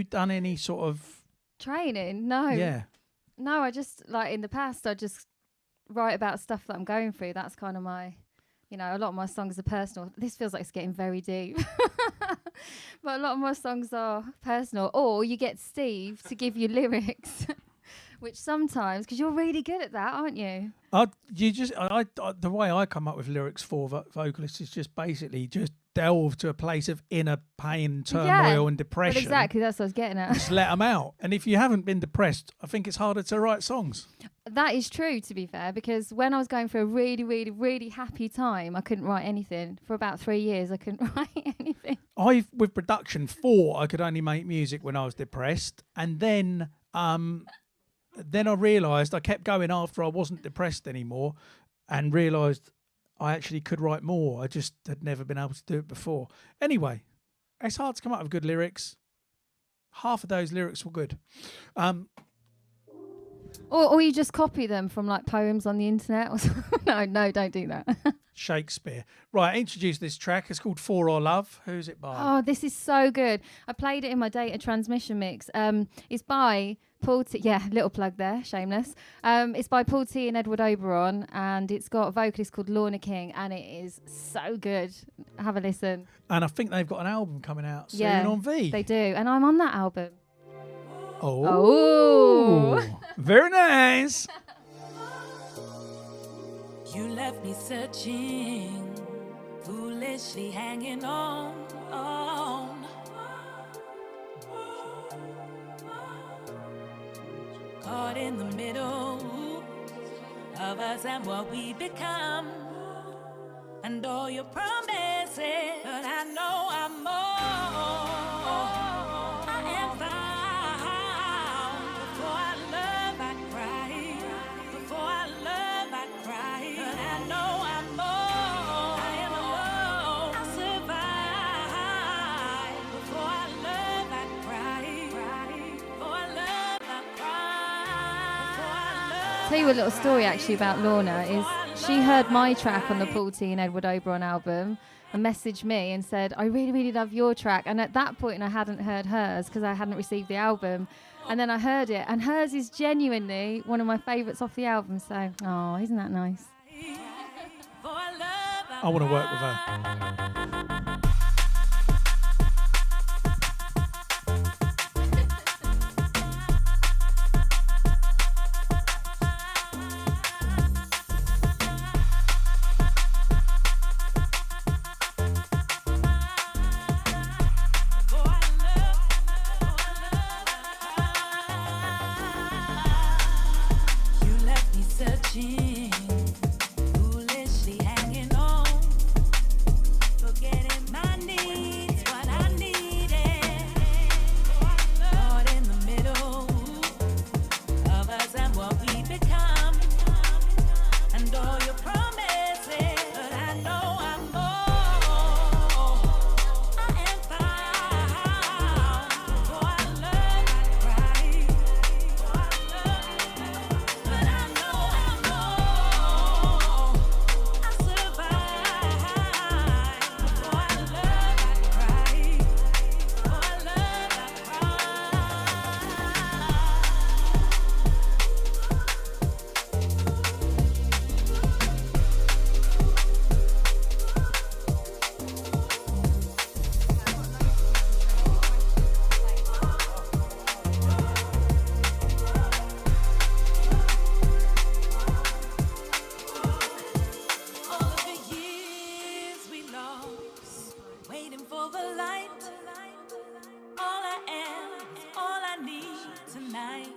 done any sort of training? No. Yeah. No, I just like in the past I just write about stuff that I'm going through. That's kind of my, a lot of my songs are personal. This feels like it's getting very deep. But a lot of my songs are personal. Or you get Steve to give you lyrics. Which sometimes, because you're really good at that, aren't you? The way I come up with lyrics for vocalists is just basically just delve to a place of inner pain, turmoil, and depression. Well, exactly, that's what I was getting at. Just let them out. And if you haven't been depressed, I think it's harder to write songs. That is true, to be fair, because when I was going through a really, really, really happy time, I couldn't write anything. For about 3 years, I couldn't write anything. With production, I could only make music when I was depressed, and then I realised I kept going after I wasn't depressed anymore, and realised I actually could write more. I just had never been able to do it before. Anyway, it's hard to come up with good lyrics. Half of those lyrics were good. Or you just copy them from like poems on the internet or something. No, don't do that. Shakespeare. Right, introduce this track. It's called For Our Love. Who's it by? Oh, this is so good. I played it in my data transmission mix. It's by Paul T. Yeah, little plug there, shameless. It's by Paul T and Edward Oberon, and it's got a vocalist called Lorna King, and it is so good. Have a listen. And I think they've got an album coming out soon on V. They do, and I'm on that album. Oh. Very nice. You left me searching, foolishly hanging on. Caught in the middle of us and what we become, and all your promises, but I know I'm more. I am found. Before I love, I cry. Before I love, I cry. But I know I'm more. I am alone. I survive. Before I love, I cry. Before I love, I cry. Before I love. Tell you a little story actually about Lorna is she heard my track on the Paul T and Edward Oberon album and messaged me and said, I really, really love your track. And at that point I hadn't heard hers because I hadn't received the album. And then I heard it, and hers is genuinely one of my favourites off the album. So, oh, isn't that nice? I want to work with her. waiting for the light. All I am is all I need tonight.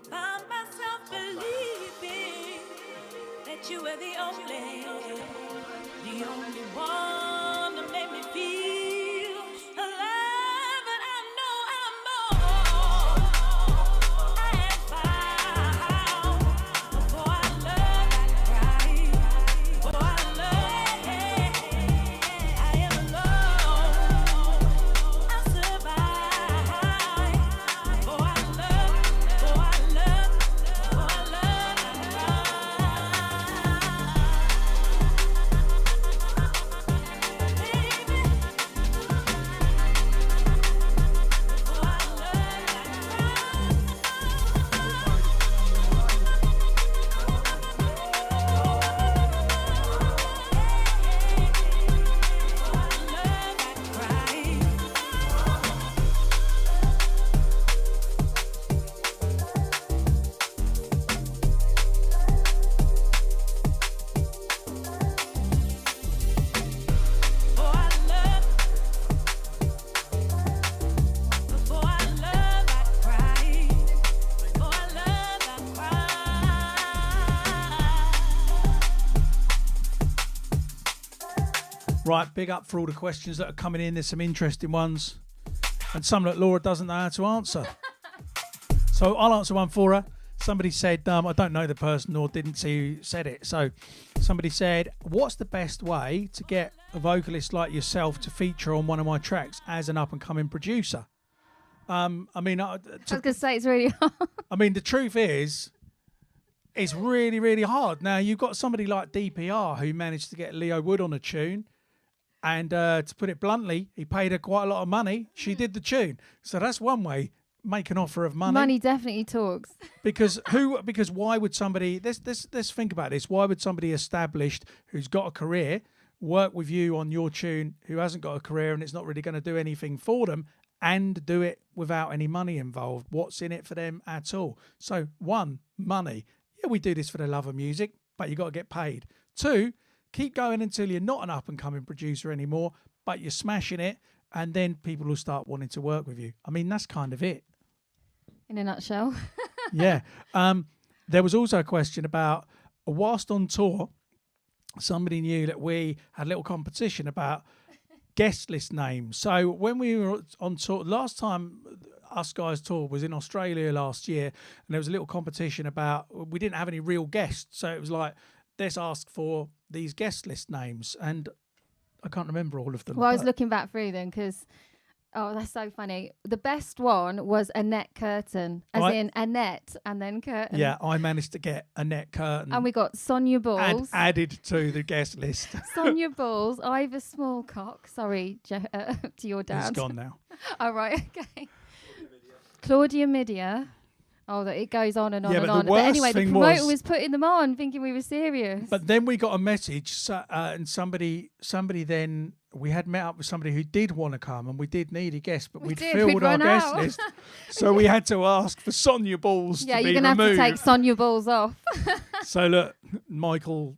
Found myself believing that you were the only one to make me feel alive. But I know I'm more. I had found before I love, I cried. Before I love, I am alone. I survive. Before I love, before I love, before I love, I cried. Right, big up for all the questions that are coming in. There's some interesting ones, and some that Laura doesn't know how to answer. So I'll answer one for her. Somebody said, I don't know the person or didn't see who said it. So somebody said, what's the best way to get a vocalist like yourself to feature on one of my tracks as an up-and-coming producer? I was going to say it's really hard. I mean, the truth is, it's really, really hard. Now, you've got somebody like DPR who managed to get Leo Wood on a tune. And to put it bluntly, he paid her quite a lot of money. She did the tune. So that's one way, make an offer of money. Money definitely talks. Because why would somebody, let's think about this. Why would somebody established who's got a career work with you on your tune who hasn't got a career and it's not really going to do anything for them and do it without any money involved? What's in it for them at all? So one, money. Yeah, we do this for the love of music, but you got to get paid. Two, keep going until you're not an up-and-coming producer anymore, but you're smashing it, and then people will start wanting to work with you. I mean, that's kind of it. In a nutshell. Yeah. There was also a question about, whilst on tour, somebody knew that we had a little competition about guest list names. So when we were on tour, last time us guys toured was in Australia last year, and there was a little competition about, we didn't have any real guests, so it was like, let's ask for these guest list names, and I can't remember all of them. Well, I was looking back through them because, oh, that's so funny. The best one was Annette Curtin, as in Annette and then Curtin. Yeah, I managed to get Annette Curtin. And we got Sonia Balls. Added to the guest list. Sonia Balls, Ivor Smallcock. Sorry to your dad. It's gone now. Oh, right, okay. Claudia Midia. Oh, that it goes on and on and on. But anyway, the promoter was putting them on, thinking we were serious. But then we got a message, and somebody then, we had met up with somebody who did want to come, and we did need a guest, but we'd filled our guest list. So we had to ask for Sonia Balls to be removed. Yeah, you're going to have to take Sonia Balls off. So look, Michael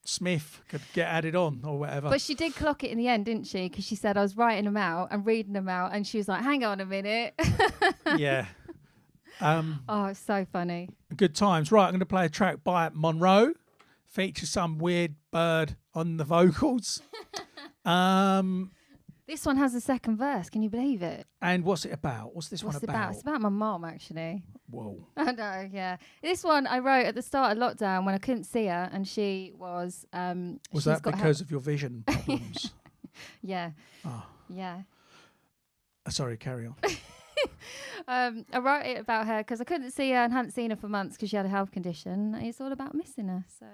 Smith could get added on or whatever. But she did clock it in the end, didn't she? Because she said I was writing them out and reading them out, and she was like, hang on a minute. Yeah. Oh, it's so funny. Good times. Right, I'm going to play a track by Monroe. Features some weird bird on the vocals. This one has a second verse. Can you believe it? And what's it about? What's this one about? It's about my mom, actually. Whoa. I know, yeah. This one I wrote at the start of lockdown when I couldn't see her, and she was... was that because of your vision problems? Yeah. Oh. Yeah. Sorry, carry on. I wrote it about her because I couldn't see her and hadn't seen her for months because she had a health condition. It's all about missing her, so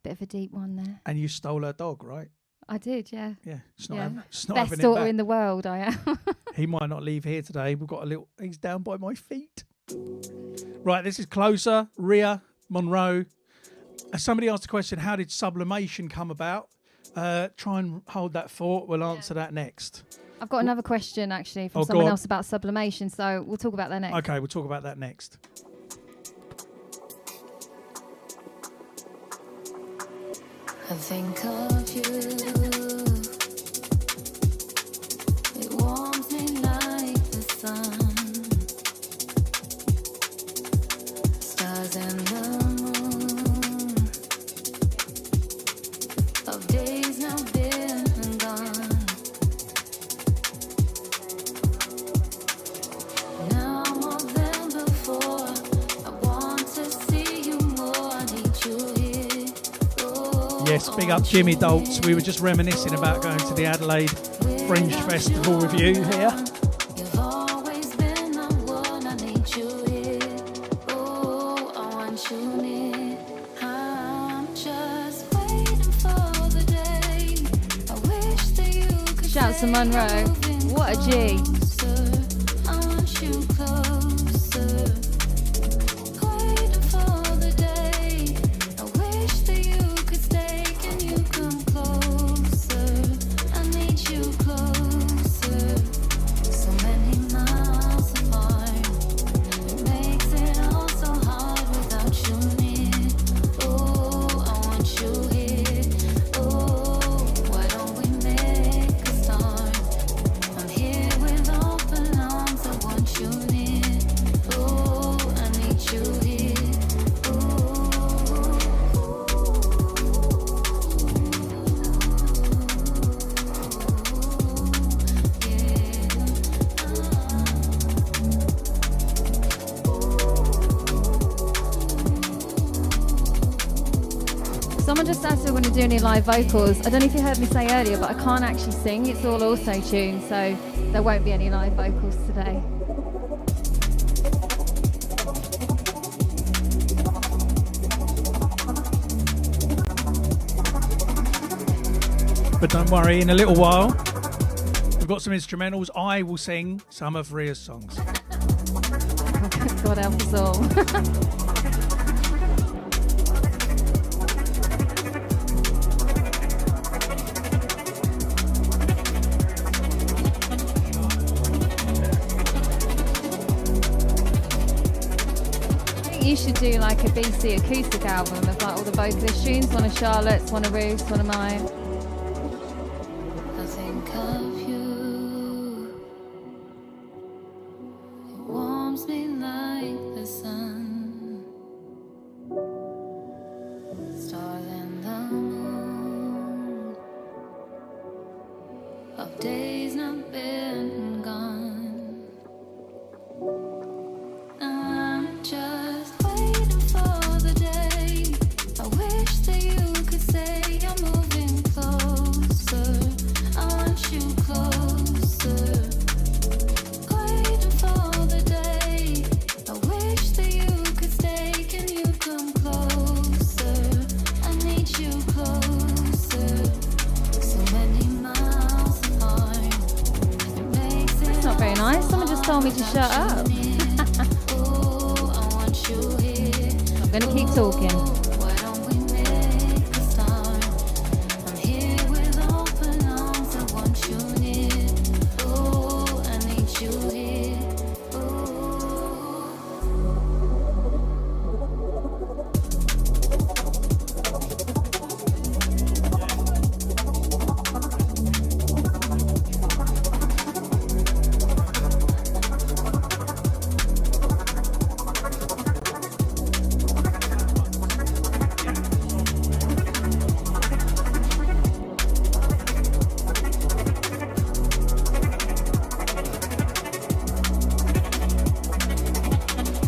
bit of a deep one there. And you stole her dog, right? I did, yeah. Yeah, it's not best daughter in the world, I am. He might not leave here today. We've got he's down by my feet. Right, this is Closer, Riya, Monroe. Somebody asked a question, how did sublimation come about? Try and hold that thought. We'll answer that next. I've got another question, actually, from someone else about sublimation, so we'll talk about that next. Okay, we'll talk about that next. I think of you Yes, big up Jimmy Doltz. We were just reminiscing about going to the Adelaide Fringe Festival with you here. You've always been the one, I need you here. Oh, I want you near. I'm just waiting for the day. I wish that you could Shouts to stay Monroe. moving What a G. closer. I want you closer. Waiting for the day. I wish that you could stay. Can you come closer? I need you closer. So many miles apart. It makes it all so hard without you near. Oh, I want you here. Oh, why don't we make a start? I'm here with open arms. I want you near. Oh, I need you here. Someone just asked if we're going to do any live vocals. I don't know if you heard me say earlier, but I can't actually sing. It's all auto-tuned, so there won't be any live vocals today. But don't worry, in a little while, we've got some instrumentals. I will sing some of Ria's songs. God help us all. You should do like a BCee acoustic album of like all the vocalist tunes. One of Charlotte's, one of Ruth's, one of mine. I think of you. It warms me like the sun. Star and the moon. Of days not been gone. I'm just waiting for the day. I wish that you could say I'm moving closer. I want you closer. Waiting for the day. I wish that you could stay. Can you come closer? I need you closer. So many miles apart. It makes it It's not very nice. Someone just told me to shut up. Oh, I want you here. I'm going to keep talking. Why don't we make a start? I'm here with open arms. I want you near. Oh, I need you here.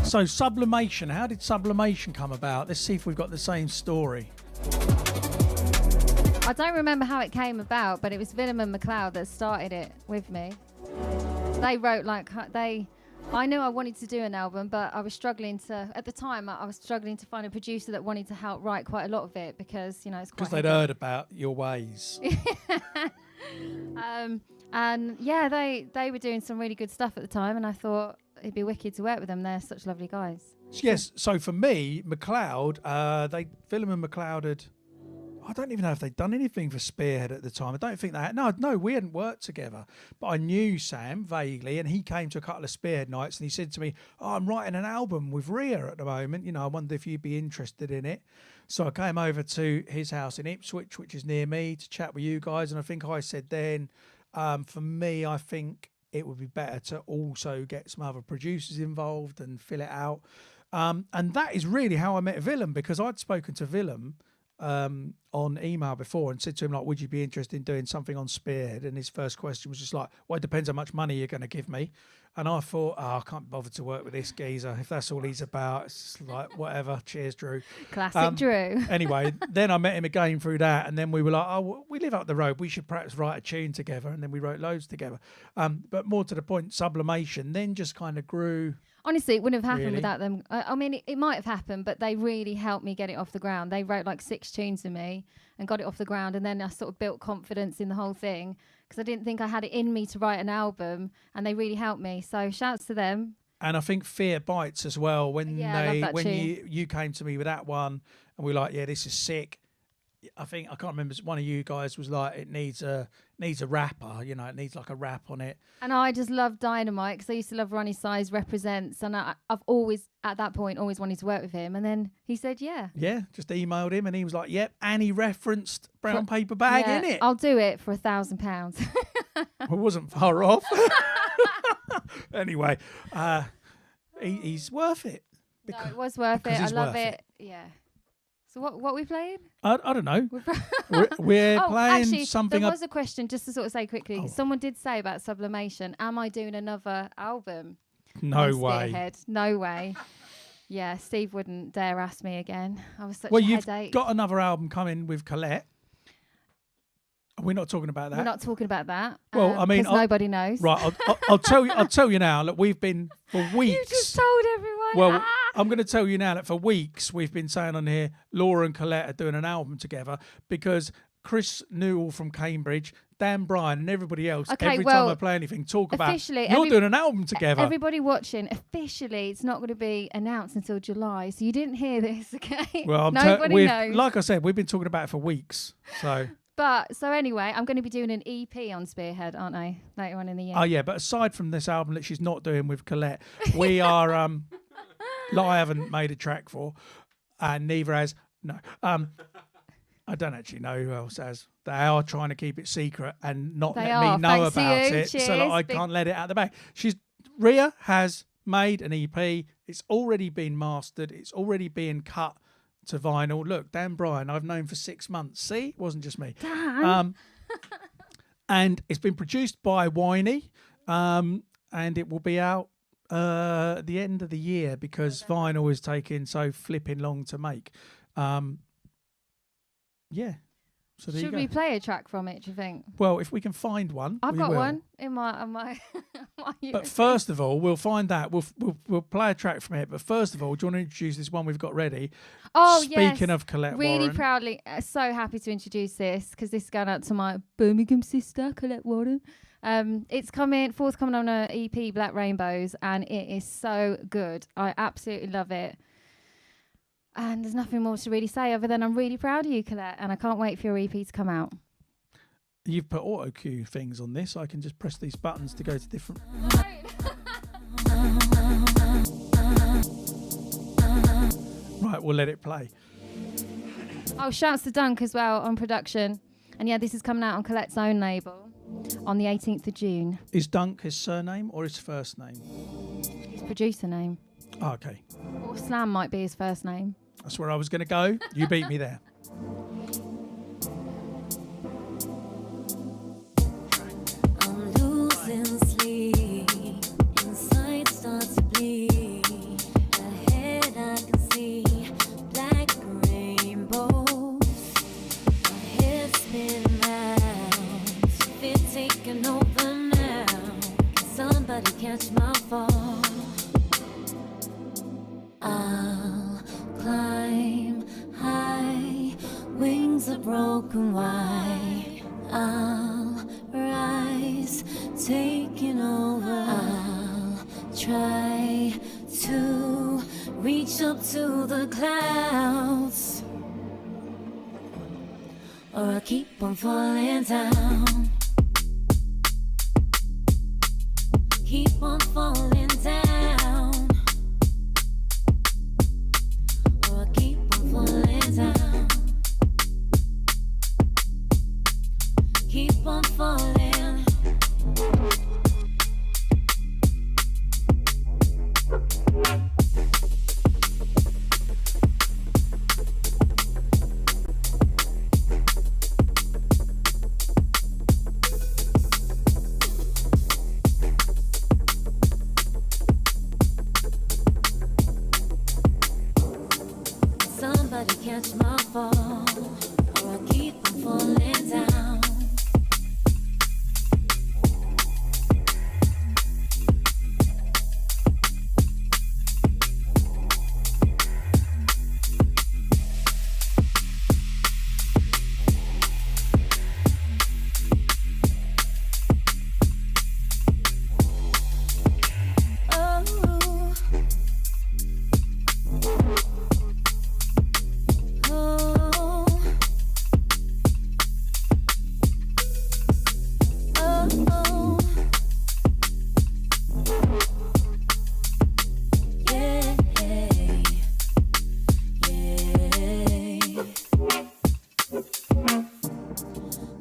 So sublimation, how did sublimation come about? Let's see if we've got the same story. I don't remember how it came about, but it was Willem and McLeod that started it with me. They wrote I knew I wanted to do an album, but I was struggling to, at the time, I was struggling to find a producer that wanted to help write quite a lot of it because, you know, it's quite... Because they'd heard about your ways. And yeah, they were doing some really good stuff at the time, and I thought it'd be wicked to work with them. They're such lovely guys. Yes, so for me, McLeod, Willem and McLeod had, I don't even know if they'd done anything for Spearhead at the time. I don't think they had. No, we hadn't worked together. But I knew Sam vaguely, and he came to a couple of Spearhead nights, and he said to me, I'm writing an album with Riya at the moment. You know, I wonder if you'd be interested in it. So I came over to his house in Ipswich, which is near me, to chat with you guys. And I think I said then, for me, I think it would be better to also get some other producers involved and fill it out. And that is really how I met Willem, because I'd spoken to Willem on email before and said to him, like, would you be interested in doing something on Spearhead? And his first question was just like, well, it depends how much money you're going to give me. And I thought, I can't bother to work with this geezer. If that's all he's about, it's like, whatever. Cheers, Drew. Classic Drew. Anyway, then I met him again through that. And then we were like, oh, we live up the road. We should perhaps write a tune together. And then we wrote loads together. But more to the point, Sublimation then just kind of grew. Honestly, it wouldn't have happened Really? without them. I mean, it might have happened, but they really helped me get it off the ground. They wrote like 6 tunes for me and got it off the ground. And then I sort of built confidence in the whole thing because I didn't think I had it in me to write an album, and they really helped me. So shouts to them. And I think Fear Bites as well. When Yeah, I love that when tune. you came to me with that one, and we were like, yeah, this is sick. I think I can't remember. One of you guys was like, it needs a rapper. You know, it needs like a rap on it. And I just love Dynamite because I used to love Ronnie Size Represents, and I've always, at that point, always wanted to work with him. And then he said, yeah. Yeah, just emailed him, and he was like, yep. And he referenced Brown Paper Bag Yeah, in it. I'll do it for £1,000. It wasn't far off. Anyway, he's worth it. No, it was worth it. because I he's love worth it. Yeah. So what we playing? I don't know. We're Oh, playing actually, something. there was a question, just to sort of say quickly. Oh. Someone did say about Sublimation, am I doing another album? No on way. Spearhead? No way. Yeah, Steve wouldn't dare ask me again. I was such Well, a you've headache. got another album coming with Colette. We're not talking about that. We're not talking about that. Well, I mean, 'cause nobody knows. Right, I'll tell you. I'll tell you now. Look, we've been for weeks. You just told everyone. Well, Ah! I'm going to tell you now that for weeks we've been saying on here, Laura and Colette are doing an album together because Chris Newell from Cambridge, Dan Bryan, and everybody else, Okay, every well, time I play anything, talk about officially, you're doing an album together. Everybody watching, officially, it's not going to be announced until July. So you didn't hear this, okay? Well, Nobody knows. like I said, we've been talking about it for weeks. So. But so anyway, I'm going to be doing an EP on Spearhead, aren't I? Later on in the year. Oh yeah, but aside from this album that she's not doing with Colette, we are that I haven't made a track for, and neither has I don't actually know who else has. They are trying to keep it secret and not They let are. me know Thanks to about you. it, so that Cheers. I Big- can't let it out the bag. Riya has made an EP. It's already been mastered. It's already being cut to vinyl. Look, Dan Bryan, I've known for 6 months. See, it wasn't just me. Dan. And it's been produced by Winey, and it will be out at the end of the year because vinyl is taking so flipping long to make. Yeah. So there Should you we go. play a track from it, do you think? Well, if we can find one, I've we got will. one in my my But first of all, we'll find that. We'll play a track from it. But first of all, do you want to introduce this one we've got ready? Oh, Speaking yes. of Colette Really Warren. proudly, so happy to introduce this because this is going out to my Birmingham sister, Colette Warren. It's forthcoming on a EP, Black Rainbows, and it is so good. I absolutely love it. And there's nothing more to really say other than I'm really proud of you, Colette, and I can't wait for your EP to come out. You've put auto cue things on this. I can just press these buttons to go to different. Right, we'll let it play. Oh, shouts to Dunk as well on production. And yeah, this is coming out on Colette's own label on the 18th of June. Is Dunk his surname or his first name? His producer name. Oh, okay. Or Slam might be his first name. That's where I was going to go. You beat me there. I'm losing sleep. Inside starts to bleed. Ahead I can see black rainbows. My head spinning round. Fear taking over now. Can somebody catch my fall? I'll climb high. Wings are broken wide. I'll rise, taking over. I'll try to reach up to the clouds, or I keep on falling down. Keep on falling down, or I keep on falling down. Keep on falling.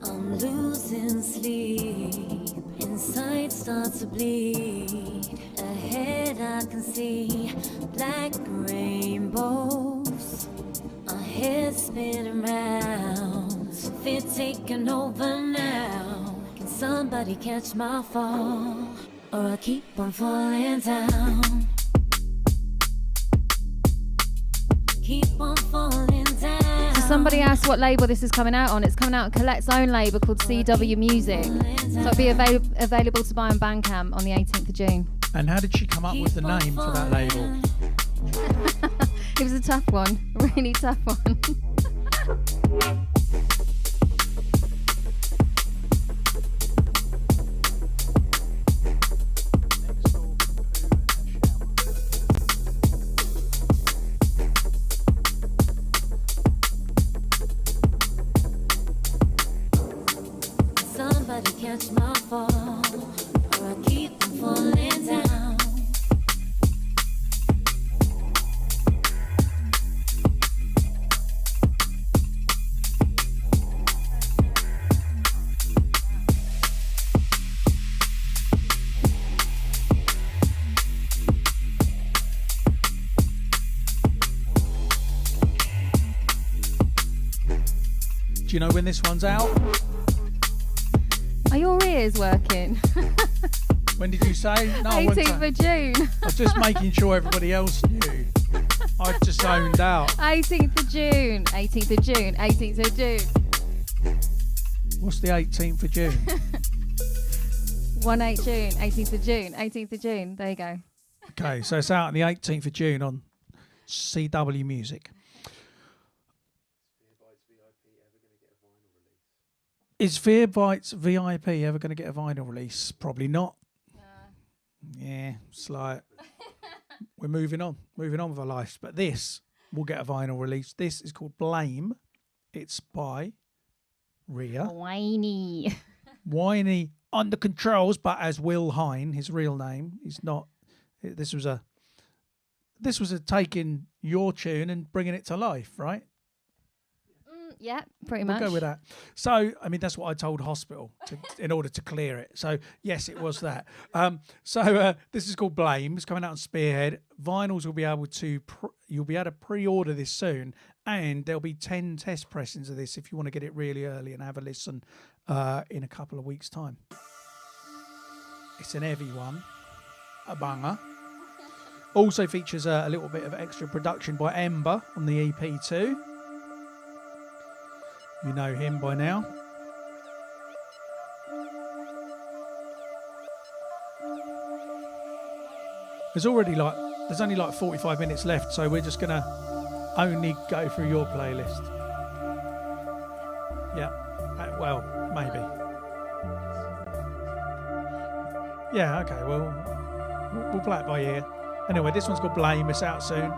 I'm losing sleep. Inside starts to bleed. Ahead I can see black rainbows. Our heads spin around. Fear taking over now. Can somebody catch my fall? Or I keep on falling down. Keep on falling down. So somebody asked what label this is coming out on. It's coming out on Colette's own label called CW Music. So it'll be available to buy on Bandcamp on the 18th of June. And how did she come up with the name for that label? It was a tough one, a really tough one. Somebody catch my fall, or I keep on falling down. Do you know when this one's out? Are your ears working? When did you say? No, I wasn't 18th saying. of June. I was just making sure everybody else knew. I just zoned out. 18th of June. 18th of June. 18th of June. What's the 18th of June? 1/8 June. 18th of June. 18th of June. There you go. Okay, so it's out on the 18th of June on CW Music. Is Fear Bites VIP ever going to get a vinyl release? Probably not. Yeah, it's like we're moving on with our lives. But this will get a vinyl release. This is called Blame. It's by Riya. Whiny. Whiny on the controls, but as Will Hine, his real name. He's not. This was a taking your tune and bringing it to life, right? Yeah, pretty We'll much. go with that. So, I mean, that's what I told Hospital in order to clear it. So, yes, it was that. This is called Blame. It's coming out on Spearhead. Vinyls will be able to you'll be able to pre-order this soon, and there'll be 10 test pressings of this if you want to get it really early and have a listen in a couple of weeks' time. It's an heavy one, a banger. Also features a little bit of extra production by Ember on the EP too. You know him by now. There's only like 45 minutes left, so we're just gonna only go through your playlist. Yeah, well, maybe. Yeah, okay, well, we'll play it by ear. Anyway, this one's called Blame. It's out soon.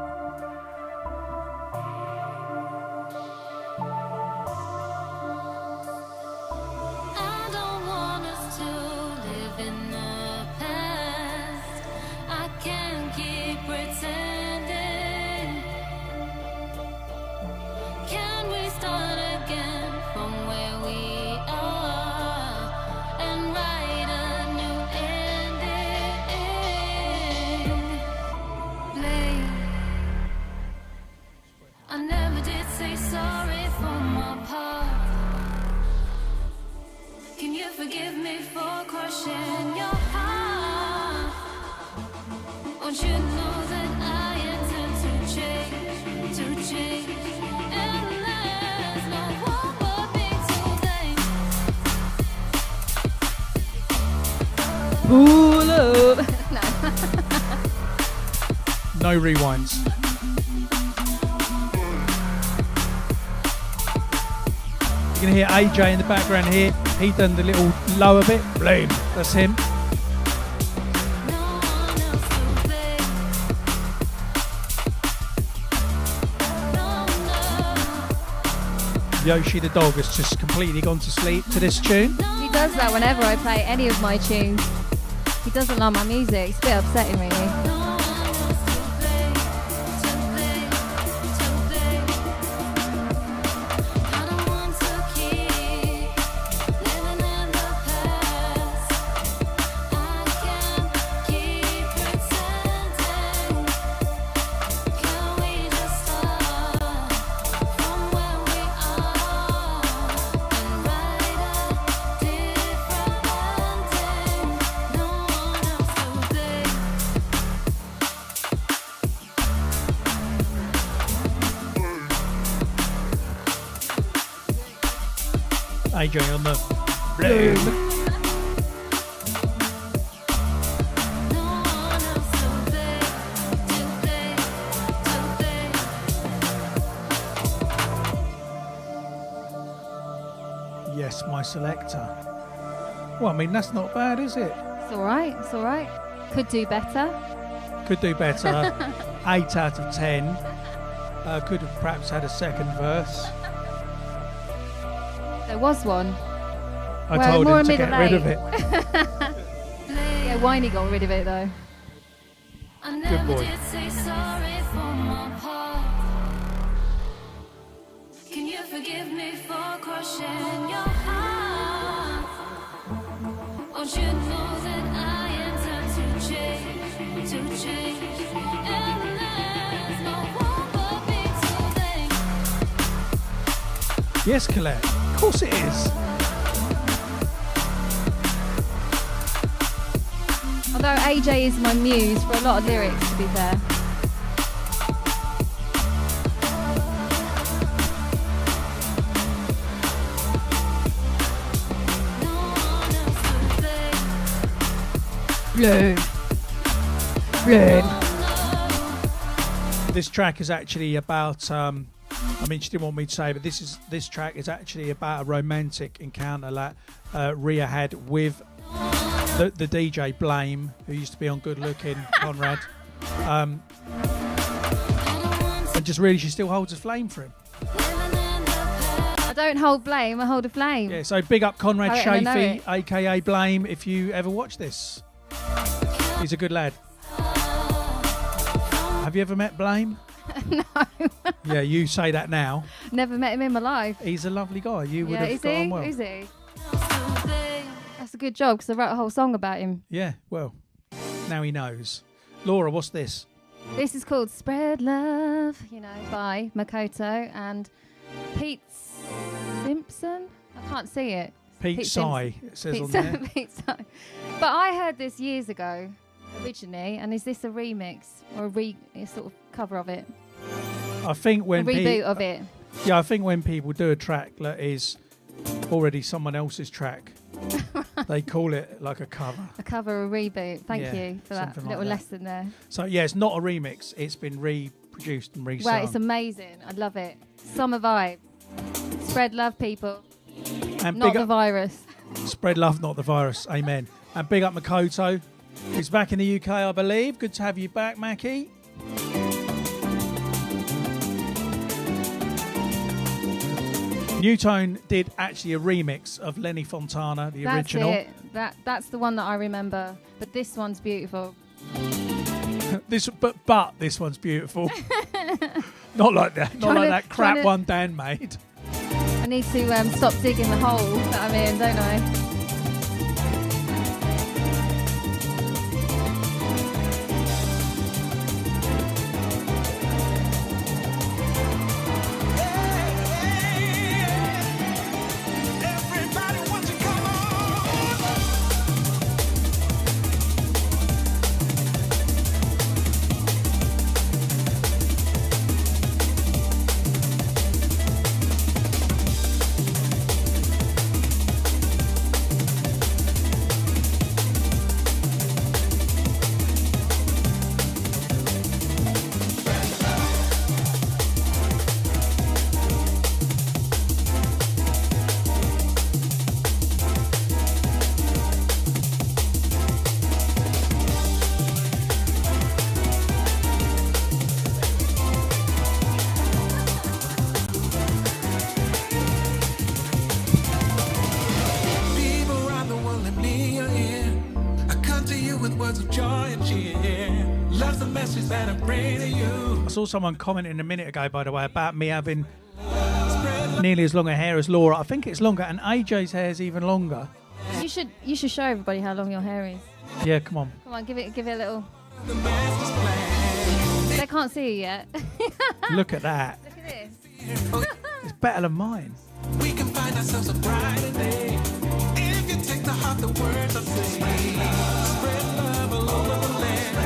I don't want us to live in the past. I can't keep pretending. Can we start again from where we are and write a new ending? Blame. I never did say sorry for my part. Can you forgive me for crushing your heart? Won't you know that I intend to change, and there's no one but me to blame. Pull up. No. No rewinds. You can hear AJ in the background here. He done the little lower bit. Blame. That's him. No one else to blame. No, Yoshi the dog has just completely gone to sleep to this tune. He does that whenever I play any of my tunes. He doesn't like my music. It's a bit upsetting, really. AJ on the bloom. Yes, my selector. Well, I mean, that's not bad, is it? It's all right. It's all right. Could do better. Could do better. 8 out of 10. Could have perhaps had a second verse. There was one. I Well, told more him to middle get rid of eight. it. Yeah, Winey got rid of it though. Good boy. Can you forgive me for crushing your heart? Won't you know that I intend to change, to change? And there's no one but me to blame. Yes, Colette. Of course it is. Although AJ is my muse for a lot of lyrics, to be fair. Bloom. Bloom. This track is actually about. I mean, she didn't want me to say, but this track is actually about a romantic encounter that Riya had with the DJ Blame, who used to be on Good Looking, Conrad. And just really, she still holds a flame for him. I don't hold blame, I hold a flame. Yeah, so big up Conrad I reckon I know Shafee, aka Blame, if you ever watch this. He's a good lad. Have you ever met Blame? No. Yeah, you say that now. Never met him in my life. He's a lovely guy. You would Yeah, have is got on he? well. Is he? That's a good job because I wrote a whole song about him. Yeah, well, now he knows. Laura, what's this? This is called Spread Love, by Makoto and Pete Simpson. I can't see it. Pete Sy, it says on there. Pete Sy. But I heard this years ago, originally, and is this a remix or a sort of cover of it? I think when a reboot of it. Yeah, I think when people do a track that is already someone else's track, they call it like a cover. A cover, a reboot. Thank you for that something like little that. lesson there. So yeah, it's not a remix. It's been reproduced and resung. Well, it's amazing. I love it. Summer vibe. Spread love, people. And Not big the up, virus. spread love, not the virus. Amen. And big up Makoto, who's back in the UK, I believe. Good to have you back, Mackie. Newtone did actually a remix of Lenny Fontana, the original. That's it. That's the one that I remember. But this one's beautiful. But this one's beautiful. Not like that. Not like that crap one Dan made. I need to stop digging the hole that I'm in, don't I? words of joy and cheer. Love's the message that I bring to you. I saw someone commenting a minute ago, by the way, about me having nearly as long a hair as Laura. I think it's longer, and AJ's hair is even longer. You should show everybody how long your hair is. Yeah, come on. Come on, give it a little. They can't see you yet. Look at that. Look at this. It's better than mine. We can find ourselves a brighter day if you take to heart the words I say. Spread love all over the land.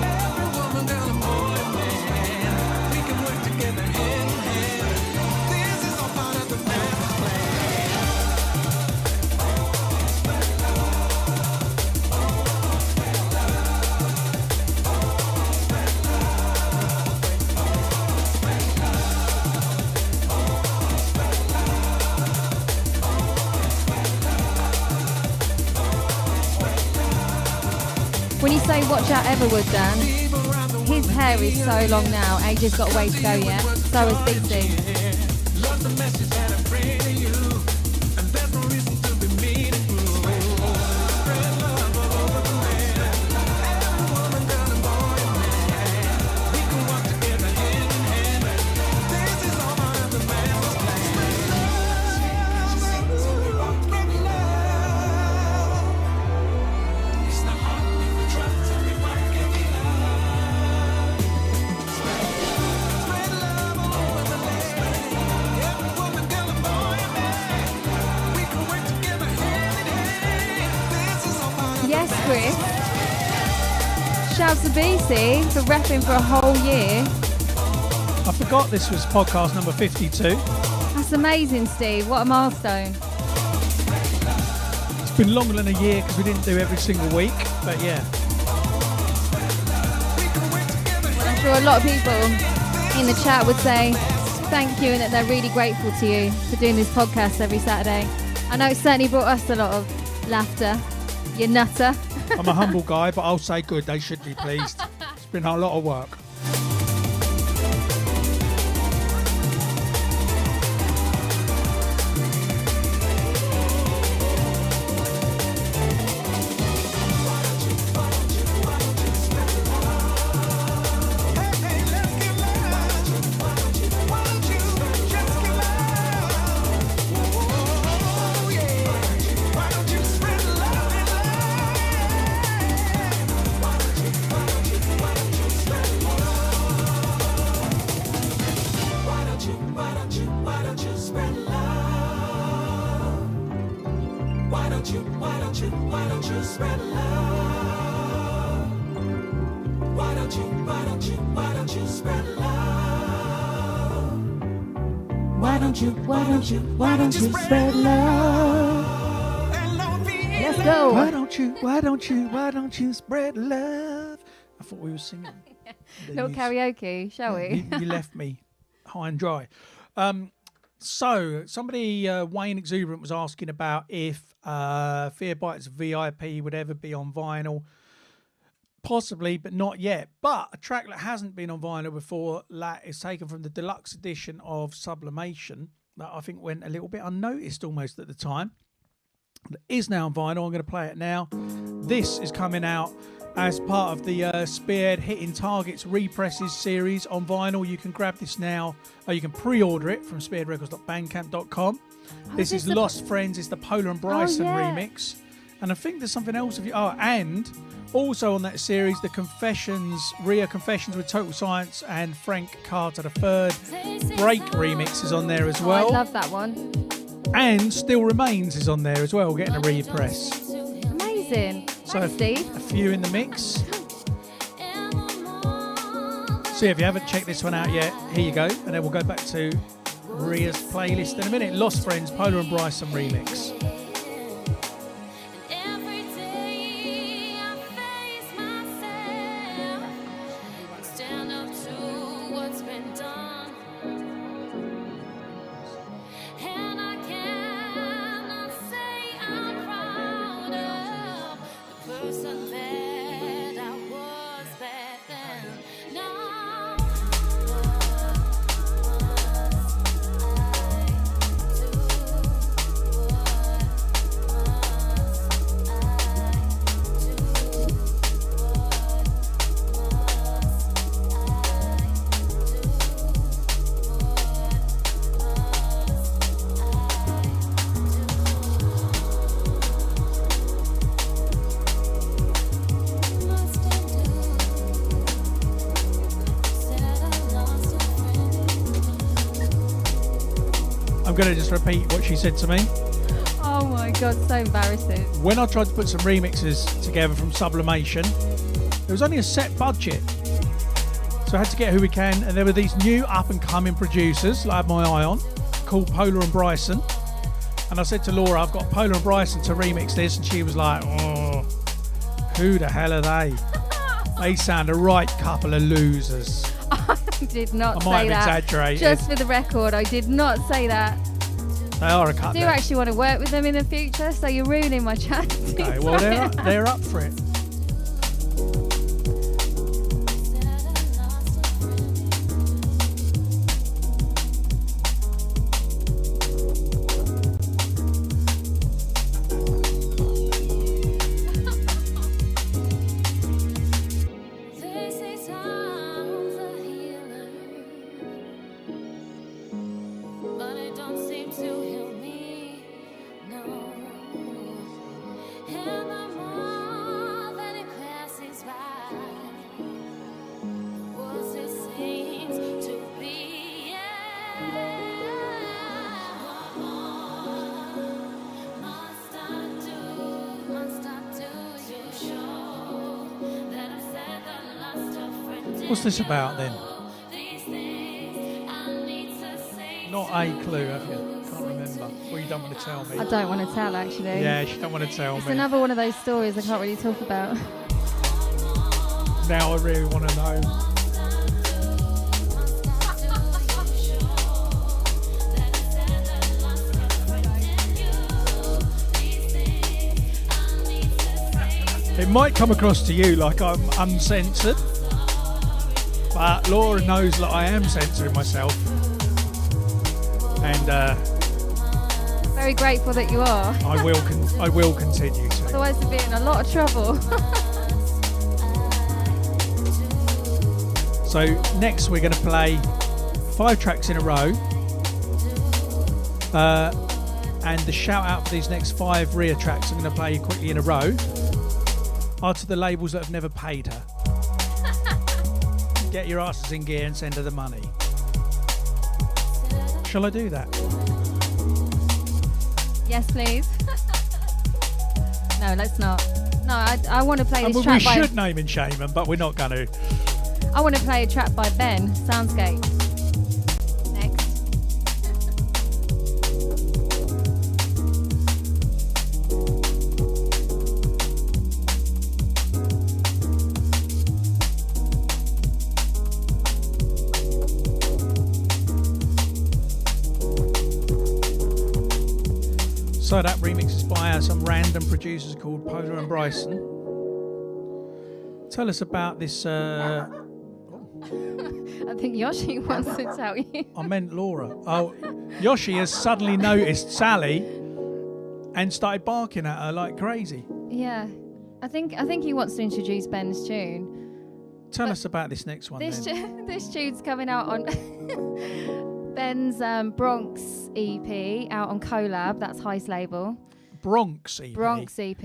Every woman, girl, and boy and man. We can work together hand in hand. This is all part of the master plan. When you say watch out Everwood, Dan, his hair is so long now. AJ's got a way to go yet. So is BCee. Love the message that I bring to you, and there's no reason to be mean and cruel. Spread love all over the land. Every woman, girl, and boy and man. We can walk together hand in hand. This is all part of the master's plan. Spread love. It's not hard if we trust everybody can be loved. Spread love all over the land. Every woman, girl, and boy and man. We can work together hand in hand. This is all part of Yes, Chris. Shouts to BCee for repping for a whole year. I forgot this was podcast number 52. That's amazing, Steve. What a milestone. It's been longer than a year because we didn't do every single week, but yeah. I'm sure a lot of people in the chat would say thank you and that they're really grateful to you for doing this podcast every Saturday. I know it's certainly brought us a lot of laughter. You nutter. I'm a humble guy, but I'll say good. They should be pleased. It's been a lot of work. Why don't you spread love? Let's go. Why don't you spread love? I thought we were singing. Little karaoke, shall we? You left me high and dry. So somebody, Wayne Exuberant, was asking about if Fear Bites VIP would ever be on vinyl. Possibly, but not yet. But a track that hasn't been on vinyl before, that is taken from the deluxe edition of Sublimation, that I think went a little bit unnoticed almost at the time. That is now on vinyl. I'm going to play it now. This is coming out as part of the Spearhead Hitting Targets Represses series on vinyl. You can grab this now, or you can pre-order it from spearheadrecords.bandcamp.com. This is Lost Friends. It's the Polar and Bryson remix. And I think there's something else of you. Oh, and also on that series, the Confessions, Riya Confessions with Total Science and Frank Carter III Break remix is on there as well. I love that one. And Still Remains is on there as well, getting a repress. Amazing. So Thanks, Steve. a few in the mix. So if you haven't checked this one out yet, here you go. And then we'll go back to Riya's playlist in a minute. Lost Friends, Polar and Bryson remix. I'm going to just repeat what she said to me. Oh my god, so embarrassing. When I tried to put some remixes together from Sublimation, there was only a set budget. So I had to get who we can, and there were these new up-and-coming producers that I had my eye on, called Polar and Bryson. And I said to Laura, I've got Polar and Bryson to remix this, and she was like, oh, who the hell are they? They sound a right couple of losers. I did not I might say have that. exaggerated. Just for the record, I did not say that. They are a I couple. do actually want to work with them in the future, so you're ruining my chances. Okay, well, they're up for it. They say time's a healer, but it don't seem to heal me, no. And the more that it passes by, the worse it seems to be. What more must I do to show that I've said the last of friendship? What's this about then? These things I need to say. Not a clue, have you? Can't remember. Well, you don't want to tell me. I don't want to tell, actually. Yeah, she don't want to tell It's me. another one of those stories I can't really talk about. Now I really want to know. It might come across to you like I'm uncensored, but Laura knows that I am censoring myself. And Very grateful that you are. I will continue to. Otherwise, we'd be in a lot of trouble. So next we're going to play 5 tracks in a row. And the shout out for these next 5 Riya tracks I'm going to play quickly in a row are to the labels that have never paid her. Get your asses in gear and send her the money. Shall I do that? Yes, please. No, let's not. No, I want to play this We track by... should name and shame them, but we're not going to. I want to play a track by Ben, Soundscape. Next. So that remix is by some random producers called Polar and Bryson. Tell us about this. I think Yoshi wants to tell you. I meant Laura. Oh, Yoshi has suddenly noticed Sally and started barking at her like crazy. Yeah. I think he wants to introduce Ben's tune. Tell us about this next one. This then. this tune's coming out on Ben's Bronx EP, out on Collab, that's Heist label. Bronx EP. Bronx EP.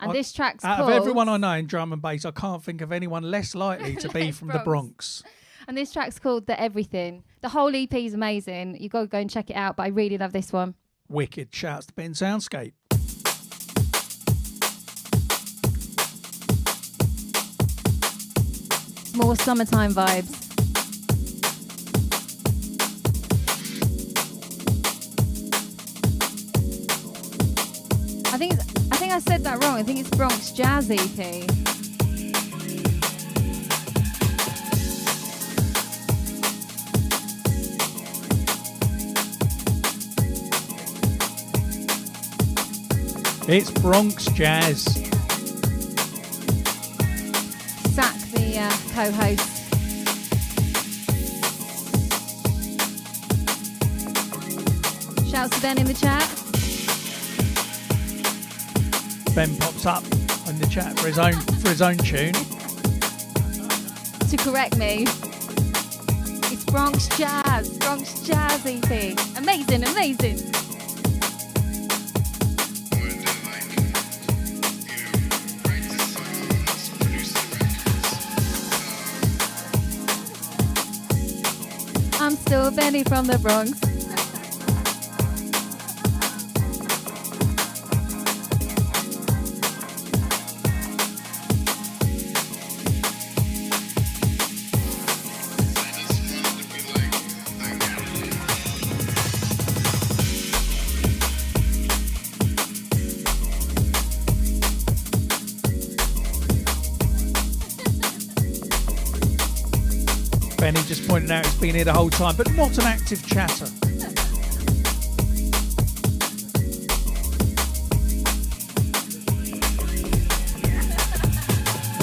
And this track's out called... of everyone I know in drum and bass, I can't think of anyone less likely to be from the Bronx. And this track's called The Everything. The whole EP is amazing. You've got to go and check it out, but I really love this one. Wicked. Shouts to Ben Soundscape. More summertime vibes. I think I said that wrong. I think it's Bronx Jazz EP. It's Bronx Jazz. Zach, the co-host. Shouts to Ben in the chat. Ben pops up in the chat for his own tune. To correct me. It's Bronx Jazz EP. Amazing, amazing. I'm still Benny from the Bronx. Benny just pointed out he's been here the whole time, but not an active chatter.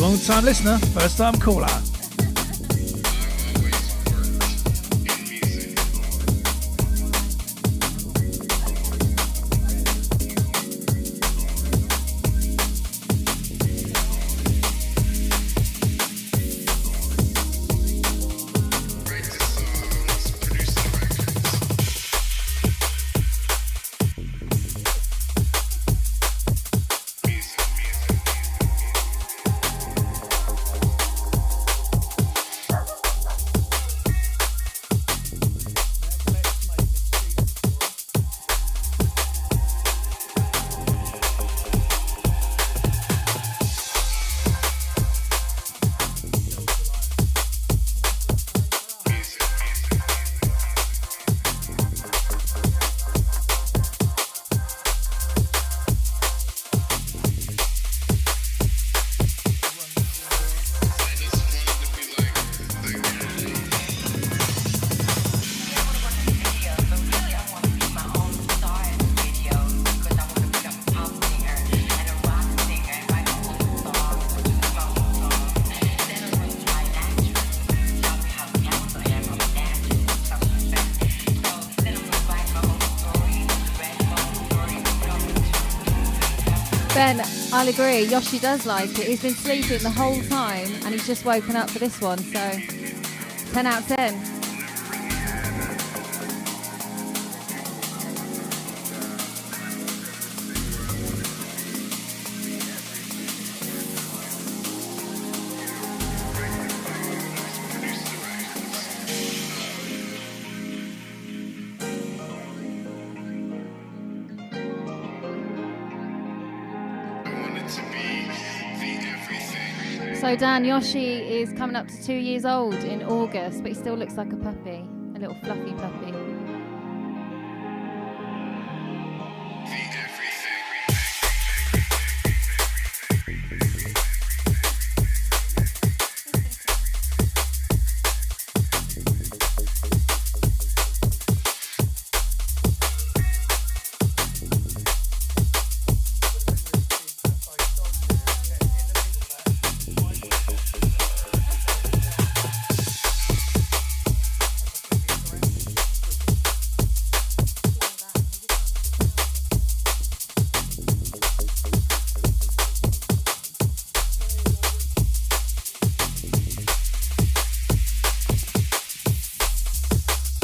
Long time listener, first time caller. Ben, I'll agree. Yoshi does like it. He's been sleeping the whole time and he's just woken up for this one. So 10 out of 10. So Dan, Yoshi is coming up to 2 years old in August, but he still looks like a puppy, a little fluffy puppy.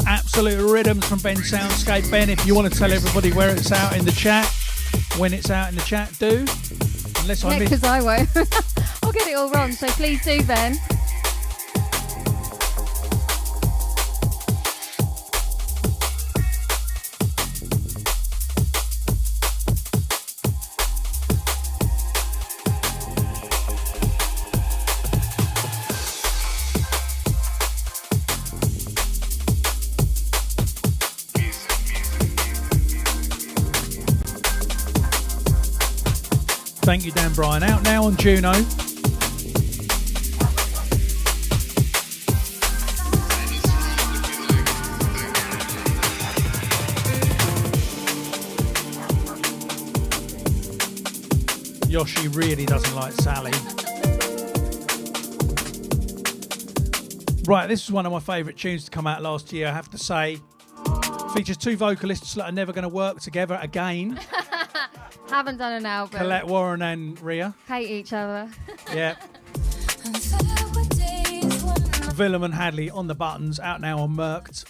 Absolute rhythms from Ben Soundscape. Ben, if you want to tell everybody where it's out in the chat, when it's out in the chat, do. Unless I miss. Because I won't. I'll get it all wrong, so please do, Ben. Thank you, Dan Bryan. Out now on Juno. Yoshi really doesn't like Sally. Right, this is one of my favourite tunes to come out last year, I have to say. Features two vocalists that are never going to work together again. Haven't done an album. Colette Warren and Riya. Hate each other. Yeah. Willem and Hadley on the buttons, out now on Merked.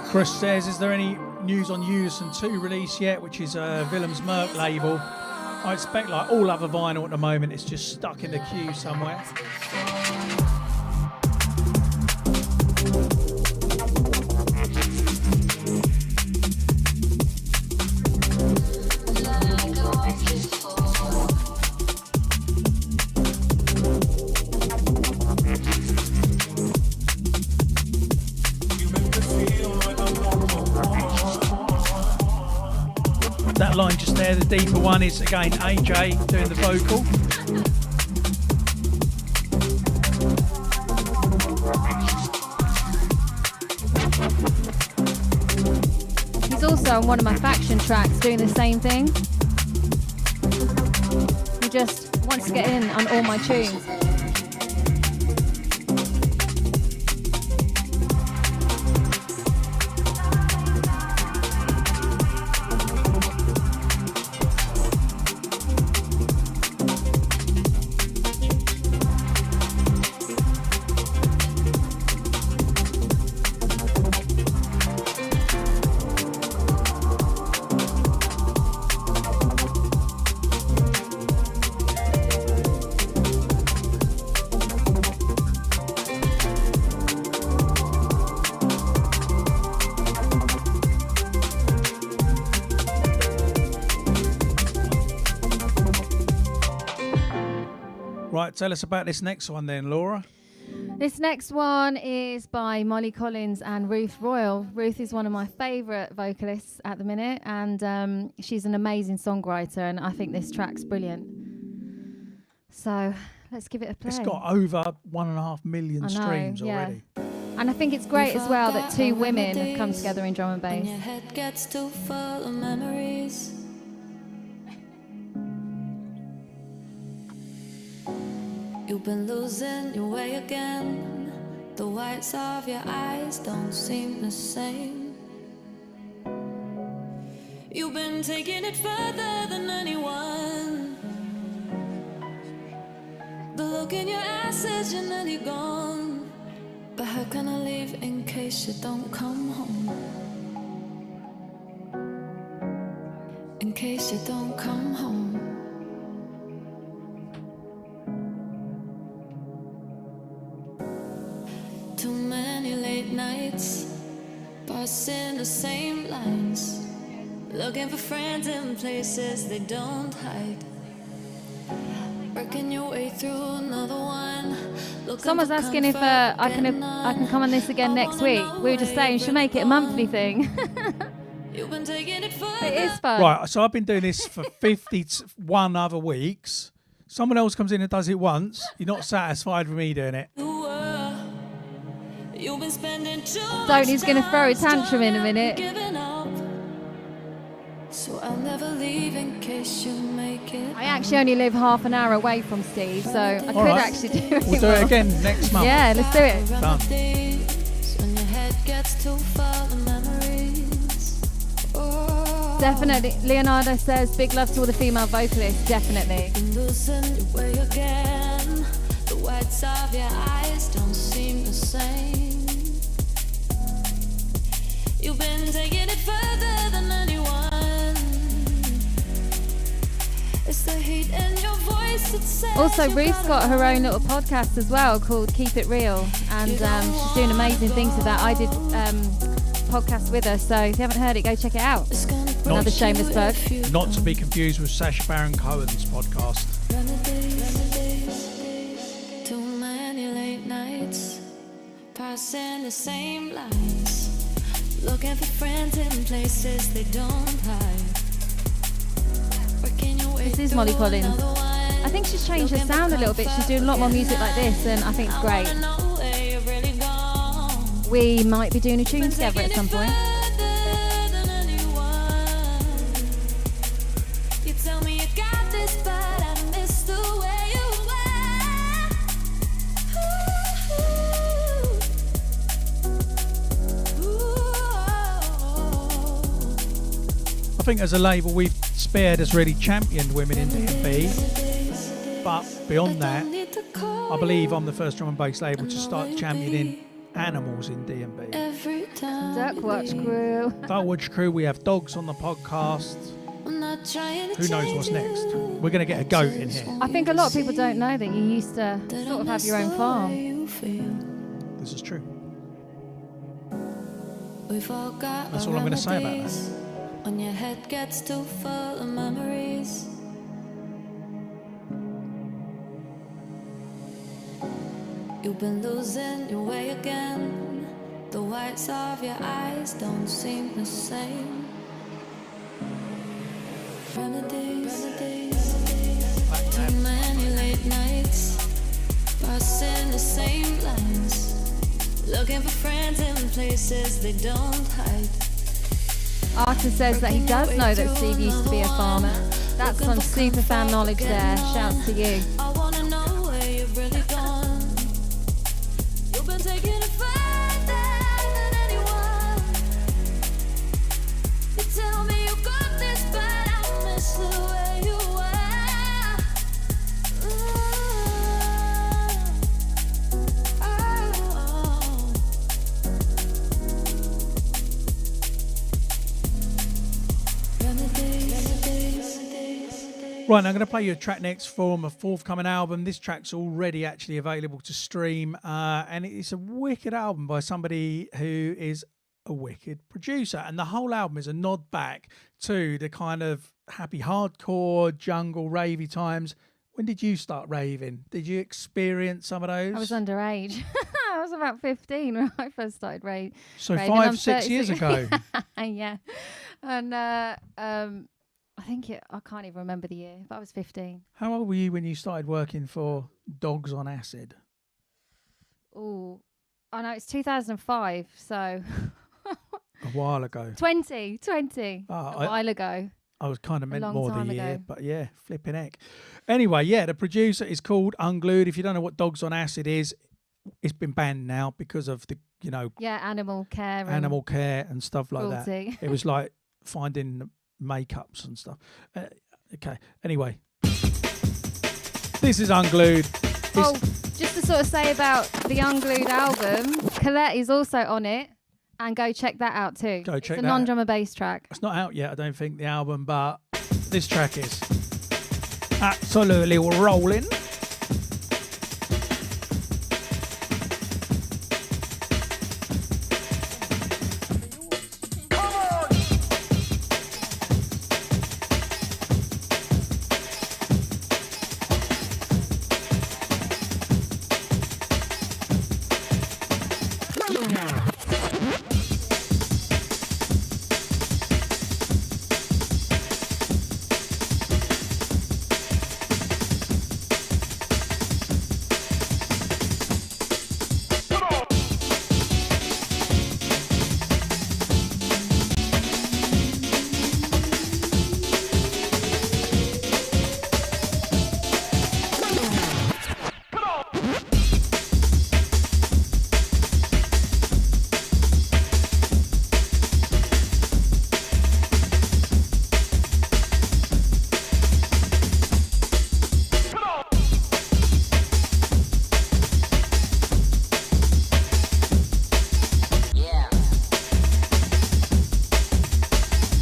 Chris says, is there any news on Unison 2 release yet, which is Willem's Merck label? I expect, like all other vinyl at the moment, it's just stuck in the queue somewhere. That line just there, the deeper one, is again AJ doing the vocal. He's also on one of my faction tracks doing the same thing. He just wants to get in on all my tunes. Right, tell us about this next one then, Laura. This next one is by Molly Collins and Ruth Royal. Ruth is one of my favourite vocalists at the minute, and she's an amazing songwriter, and I think this track's brilliant. So let's give it a play. It's got over 1.5 million streams already. And I think it's great as well that two women have come together in drum and bass. Your head gets too full of memories. You've been losing your way again. The whites of your eyes don't seem the same. You've been taking it further than anyone. The look in your eyes says you're nearly gone. But how can I leave in case you don't come home? In case you don't come home. Too many late nights, passing the same lines, looking for friends in places they don't hide. Working your way through another one. Someone's asking if I can come on this again next week. We were just saying, should make it a monthly thing. It is fun. Right, so I've been doing this for 51 other weeks. Someone else comes in and does it once. You're not satisfied with me doing it. Tony's going to throw a tantrum in a minute. So I'll never leave in case you make it. I actually only live half an hour away from Steve, so I could actually do it. We'll do it again next month. Yeah, let's do it. Done. When your head gets too full of memories. Oh. Definitely. Leonardo says, big love to all the female vocalists. Definitely. Losing your way again. The whites of your eyes don't seem the same. You've been taking it further than anyone. It's the heat in your voice that says. Also, Ruth's got her own little podcast as well called Keep It Real, and she's doing amazing things with that. I did podcast with her, so if you haven't heard it, go check it out. Another shameless plug. Not to be confused with Sacha Baron Cohen's podcast. Too many late nights, passing the same lines, looking for friends in places they don't hide. This is Molly Collins. I think she's changed her sound a little bit. She's doing a lot more music like this, and I think it's great. We might be doing a tune together at some point. You tell me you got this, but I miss the way you I think as a label, Spearhead has really championed women in D&B. But beyond that, I believe I'm the first drum and bass label to start championing animals in D&B. Every time Duck Watch Crew. Dulwich Crew, we have dogs on the podcast. I'm not trying to Who knows what's next? We're going to get a goat in here. I think a lot of people don't know that you used to sort of have your own farm. This is true. We've all got That's all I'm going to say about that. remedies when your head gets too full of memories. You've been losing your way again. The whites of your eyes don't seem the same. Remedies. Too many late nights, crossing the same lines, looking for friends in places they don't hide. Artist says that he does know that Steve used to be a farmer. That's some super fan knowledge there. Shouts to you. I wanna know where you've really gone. You've been taking it further than anyone. You tell me you got this, but I miss the way you were. Right, now I'm going to play you a track next from a forthcoming album. This track's already actually available to stream, and it's a wicked album by somebody who is a wicked producer. And the whole album is a nod back to the kind of happy hardcore, jungle, ravey times. When did you start raving? Did you experience some of those? I was underage. I was about 15 when I first started raving. So raving. 5-6 years ago. Yeah. And I think I can't even remember the year, but I was 15. How old were you when you started working for Dogs on Acid? Oh, I know it's 2005, so A while ago. 20, Oh, a while ago. I was kind of meant long more the time year, ago. but yeah, flipping heck. Anyway, yeah, the producer is called Unglued. If you don't know what Dogs on Acid is, it's been banned now because of the, Yeah, animal care. And animal care and stuff like cruelty. that. It was like finding makeups and stuff. Okay, anyway. This is Unglued. Oh, just to sort of say about the Unglued album, Colette is also on it, and go check that out too. Go check it's a that non-drum and bass track. It's not out yet, I don't think, the album, but this track is absolutely rolling.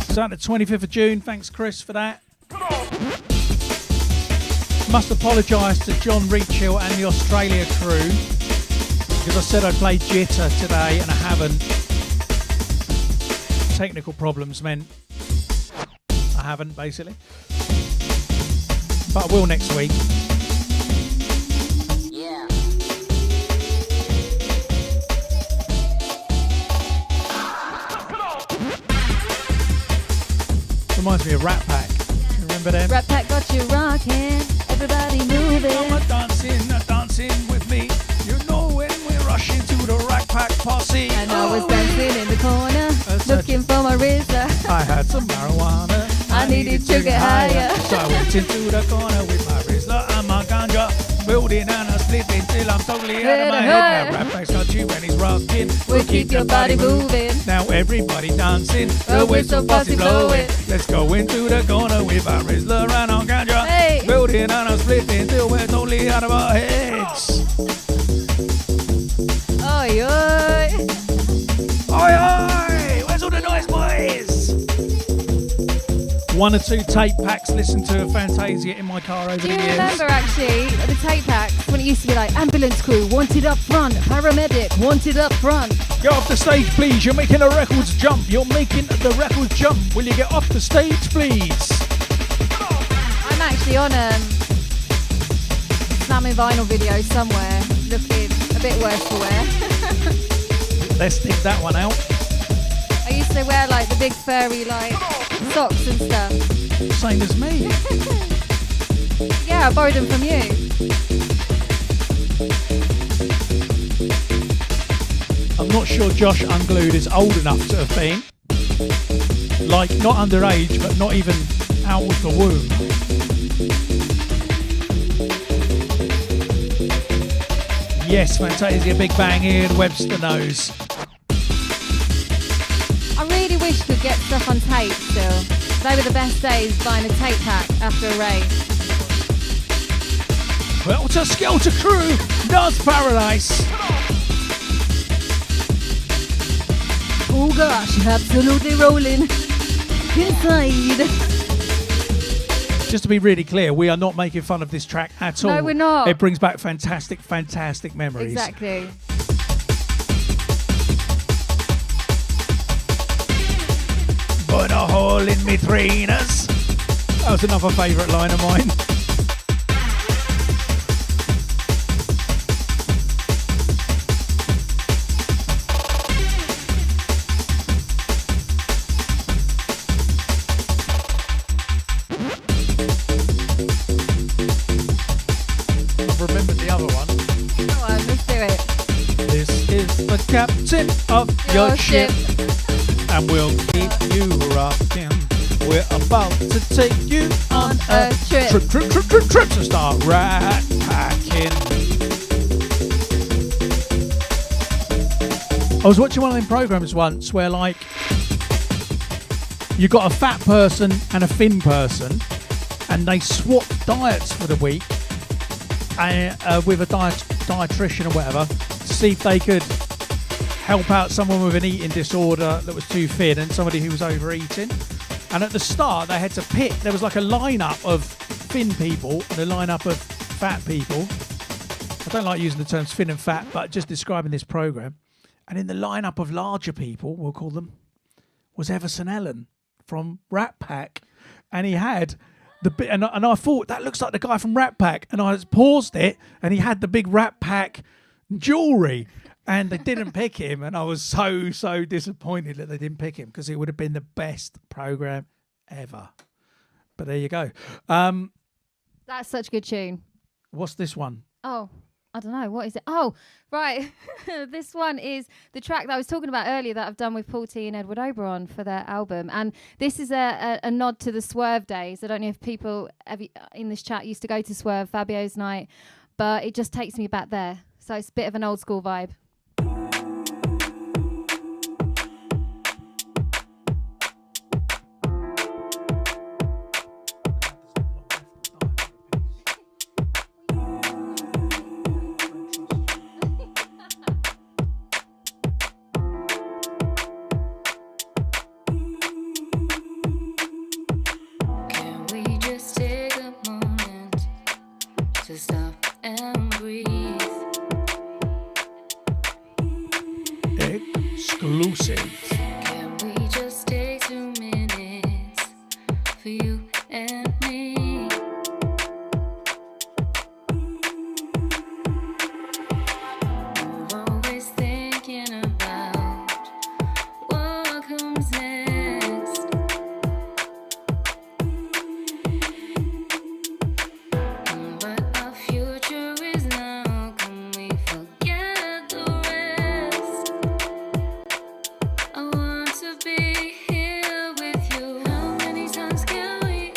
It's out the 25th of June. Thanks, Chris, for that. Must apologise to John Reachill and the Australia crew because I said I'd play Jitter today and I haven't. Technical problems meant I haven't, basically. But I will next week. Reminds me of Rat Pack. You remember them? Rat Pack got you rocking, everybody moving. Come dancing with me. You know when we're rushing to the Rat Pack posse. And I was dancing in the corner, looking for my razor. I had some marijuana. I needed to get higher. So I went into the corner with my Rizzler and my ganja. Building and a splitting till I'm totally out of my head. Now Rat Pack's got you when he's rocking. We'll keep your body moving. Now everybody dancing. The whistle posse blowing. Let's go into the corner with our Rizzler and our ganja. Hey. Building and a splitting till we're totally out of our heads. Oh, yeah. 1 or 2 tape packs listened to Fantasia in my car over Do the you years. remember actually the tape packs when it used to be like ambulance crew wanted up front, paramedic wanted up front? Get off the stage, please. You're making the records jump. You're making the records jump. Will you get off the stage, please? I'm actually on slamming vinyl video somewhere, looking a bit worse for wear. Let's dig that one out. I used to wear like the big furry like socks and stuff. Same as me. Yeah, I borrowed them from you. I'm not sure Josh Unglued is old enough to have been. Like, not underage, but not even out of the womb. Yes, Fantasia Big Bang here, Webster knows. I really wish we could get stuff on tape still. They were the best days buying a tape pack after a rave. Welter Skelter Crew, Dance Paradise. Oh gosh, absolutely rolling inside. Just to be really clear, we are not making fun of this track at all. No, we're not. It brings back fantastic, fantastic memories. Exactly. Burn a hole in me trainers. That was another favourite line of mine. I've remembered the other one. Go on, let's do it. This is the captain of your ship, and we'll keep you rocking. We're about to take you on a trip. Trip to start rat packing. I was watching one of them programs once where, like, you got a fat person and a thin person, and they swapped diets for the week with a dietitian or whatever to see if they could help out someone with an eating disorder that was too thin and somebody who was overeating. And at the start, they had to pick. There was like a lineup of thin people and a lineup of fat people. I don't like using the terms thin and fat, but just describing this program. And in the lineup of larger people, we'll call them, was Everson Allen from Rat Pack. And he had the bit, and I thought, that looks like the guy from Rat Pack. And I paused it, and he had the big Rat Pack jewellery. And they didn't pick him, and I was so disappointed that they didn't pick him, because it would have been the best program ever. But there you go. That's such a good tune. What's this one? Oh, I don't know. What is it? Oh, right. This one is the track that I was talking about earlier that I've done with Paul T and Edward Oberon for their album. And this is a nod to the Swerve days. I don't know if people in this chat used to go to Swerve, Fabio's night, but it just takes me back there. So it's a bit of an old school vibe. Can we just take a moment to stop and breathe? Exclusive. Can we just take 2 minutes for you and me? We're always thinking about what comes next. But our future is now. Can we forget the rest? I want to be here with you. How many times can we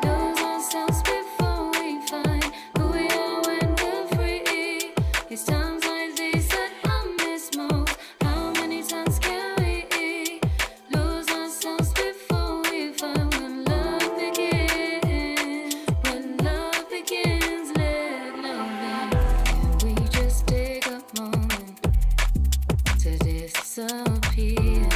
lose ourselves before we find who we are when we're free? It's times like these that I miss most. How many times can we lose ourselves before we find when love begins? When love begins, let love in. Can we just take a moment to disappear?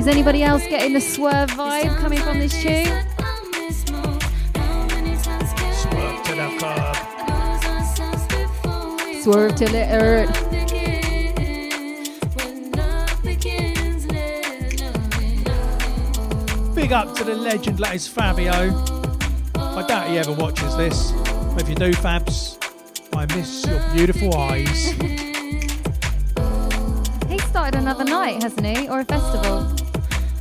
Is anybody else getting the Swerve vibe coming from this tune? Swerve to the curb. Swerve till it hurt. Big up to the legend that is Fabio. I doubt he ever watches this. But if you do, Fabs, I miss your beautiful eyes. He started another night, hasn't he? Or a festival?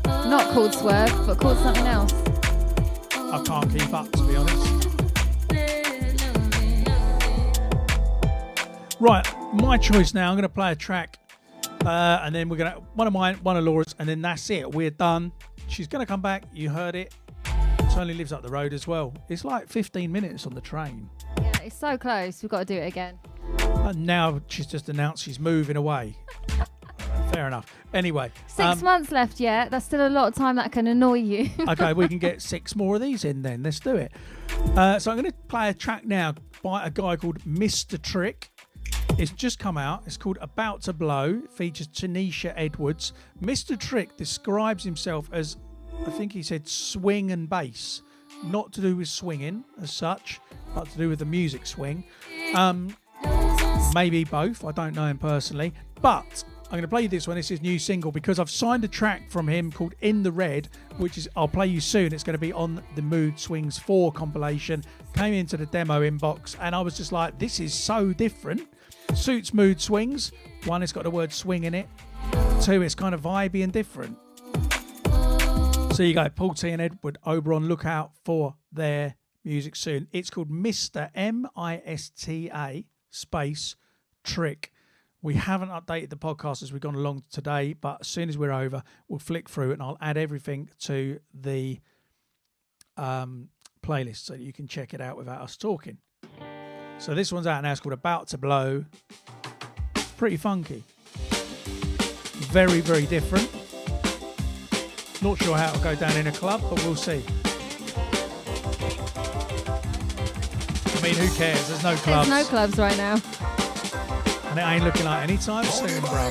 Not called Swerve, but called something else. I can't keep up, to be honest. Right, my choice now. I'm going to play a track, and then we're going to one of mine, one of Laura's, and then that's it. We're done. She's going to come back. You heard it. She only lives up the road as well. It's like 15 minutes on the train. Yeah, it's so close. We've got to do it again. And now she's just announced she's moving away. Fair enough. Anyway. 6 months left yet. That's still a lot of time that can annoy you. Okay, we can get 6 more of these in then. Let's do it. So I'm going to play a track now by a guy called Mr. Trick. It's just come out. It's called About to Blow. It features Tanisha Edwards. Mr. Trick describes himself as, I think he said, swing and bass. Not to do with swinging as such, but to do with the music swing. Maybe both. I don't know him personally. But I'm going to play you this one. It's his new single because I've signed a track from him called In the Red, which is, I'll play you soon. It's going to be on the Mood Swings 4 compilation. Came into the demo inbox and I was just like, this is so different. Suits Mood Swings. 1, it's got the word swing in it. 2, it's kind of vibey and different. So you go, Paul T and Edward Oberon, look out for their music soon. It's called Mr. M-I-S-T-A space Trick. We haven't updated the podcast as we've gone along today, but as soon as we're over, we'll flick through it and I'll add everything to the playlist so that you can check it out without us talking. So this one's out now. It's called About to Blow. Pretty funky. Very, very different. Not sure how it'll go down in a club, but we'll see. I mean, who cares? There's no clubs. There's no clubs right now. And it ain't looking like any time soon, bro.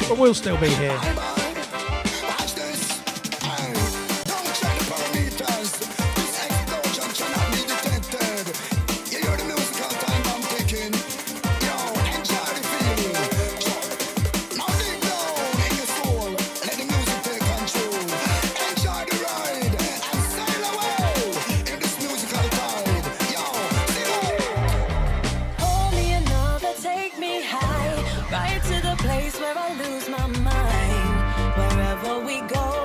But we'll still be here.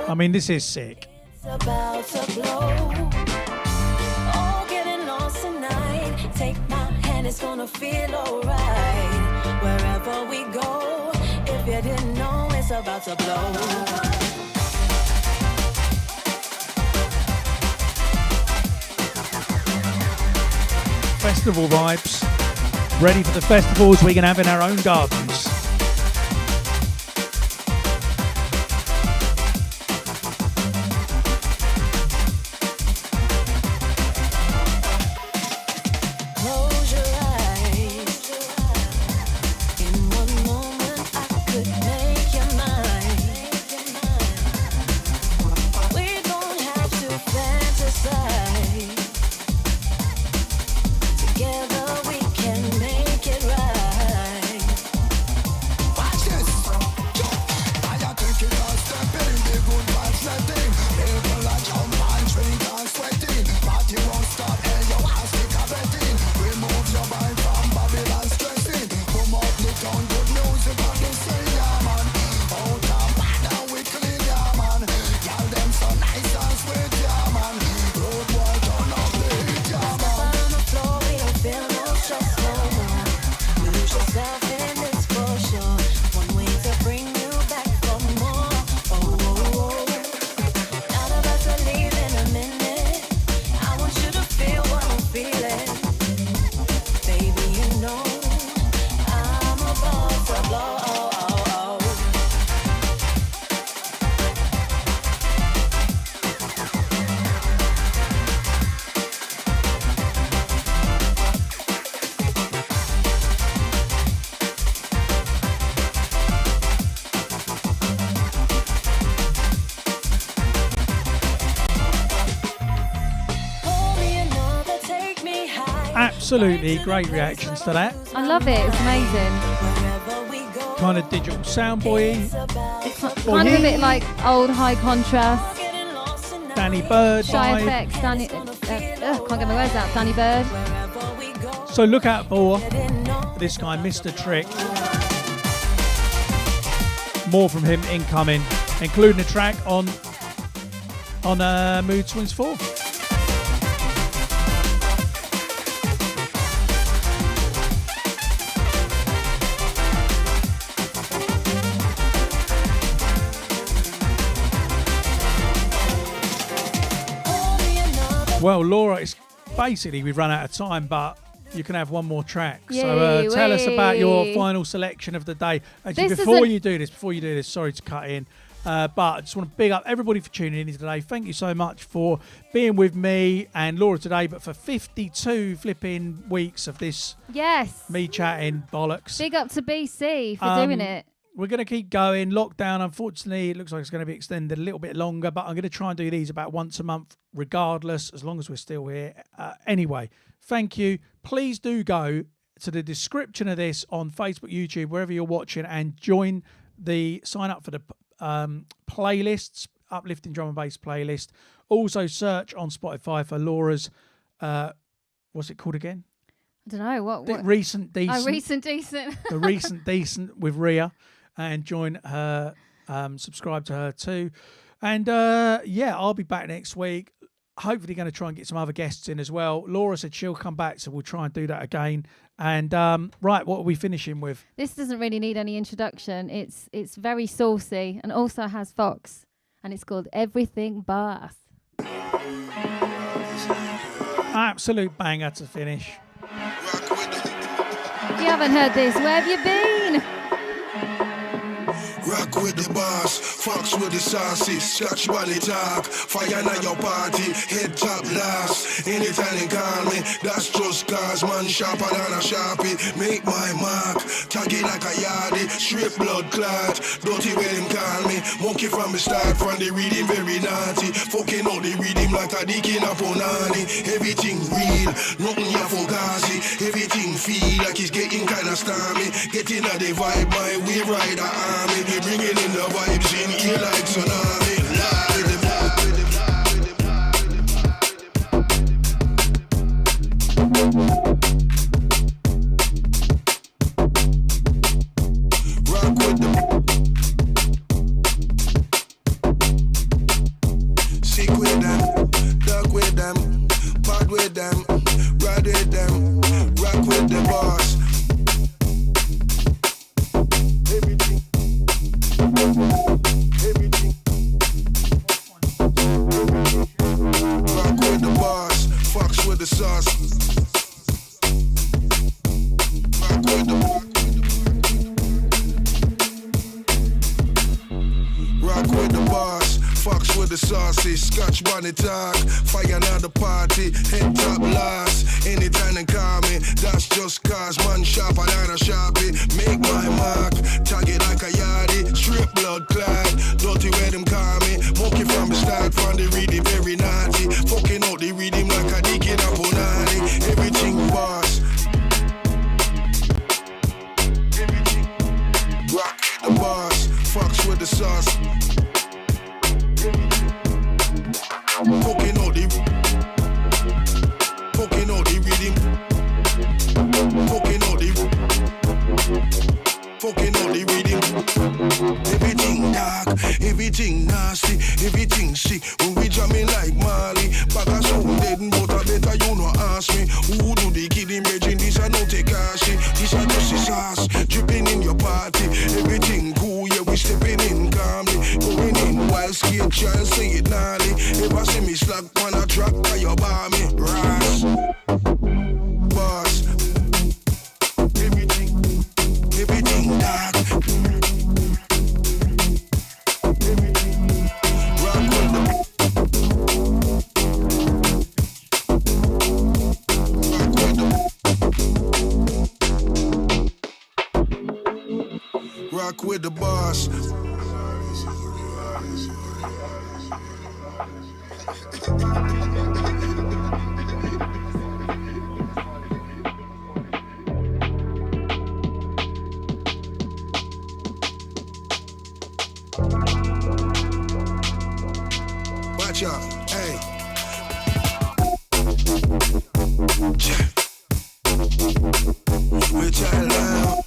I mean, this is sick. It's about to blow. Oh, getting lost tonight. Take my hand, it's gonna feel alright. Wherever we go, if you didn't know, it's about to blow. Festival vibes. Ready for the festivals we can have in our own gardens. Close your eyes. In one moment, I could make you mine. We don't have to fantasize. Together we can make it right. Absolutely great reactions to that. I love it. It's amazing. Kind of digital soundboy. It's kind of a bit like old high contrast. Danny Bird Shy vibe. effects. Danny. Can't get my words out. Danny Bird. So look out for this guy, Mr. Trick. More from him incoming, including a track on Mood Swings 4. Well, Laura, it's basically we've run out of time, but you can have one more track. So tell us about your final selection of the day. Actually, before you do this, sorry to cut in, but I just want to big up everybody for tuning in today. Thank you so much for being with me and Laura today, but for 52 flipping weeks of this me chatting bollocks. Big up to BCee for doing it. We're going to keep going. Lockdown, unfortunately, it looks like it's going to be extended a little bit longer, but I'm going to try and do these about once a month, regardless, as long as we're still here. Anyway, thank you. Please do go to the description of this on Facebook, YouTube, wherever you're watching, and sign up for the playlists, Uplifting Drum and Bass playlist. Also search on Spotify for Laura's, what's it called again? I don't know. What? Recent Decent. Oh, Recent Decent. The Recent Decent with Riya. And join her, subscribe to her too. And I'll be back next week. Hopefully going to try and get some other guests in as well. Laura said she'll come back, so we'll try and do that again. And right, what are we finishing with? This doesn't really need any introduction. It's very saucy and also has Fox. And it's called Everything Bath. Absolute banger to finish. If you haven't heard this, where have you been? Rock with the boss, fox with the saucy, scotch bunny talk, fire na your party, head top last. Anytime they call me, that's just cause man sharper than a sharpie. Make my mark, tag it like a yardie, straight blood clot. Dirty when him call me, monkey from the start, from the reading very naughty. Fucking out the reading like a dick in a punani. Everything real, nothing here for gassy. Everything feel like it's getting kinda stormy. Getting a the vibe, my way ride a army. Bringing in the vibes in here like tsunami. Rock with them. Sick with them, dark with them, bad with them, ride with them, rock with the boss. Everything. Rock with the bars, fox with the sauce. Rock with the bars, fox with the saucy, scotch bonnet talk, fire now the party, head top last. Anytime they call me, that's just cause man sharper than a sharpie. Make my mark, tag it like a yardie, straight blood clot. Dirty where them call me, monkey from the start, from the reading very naughty. Fucking out the reading like a dick in a punani. Everything boss. Everything. Rock the bars, fox with the sauce. Fucking out the reading. Fucking out the reading. Everything dark, everything nasty, everything sick. When we jamming like Marley, bag a sound dead, but I better you no ask me. Who do the killing raging? This I no take ashi. This I just the sauce, dripping in your party. Everything cool, yeah, we stepping in calmly. Going in wild skate, try and say it gnarly. Ever see me slack on a track, by your bar me, ras. Boss. Everything dark. Rock with the rock with the boss. Watch out, hey. We try loud.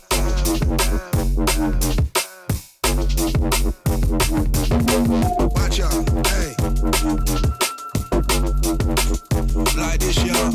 Watch out, hey. Like this, y'all.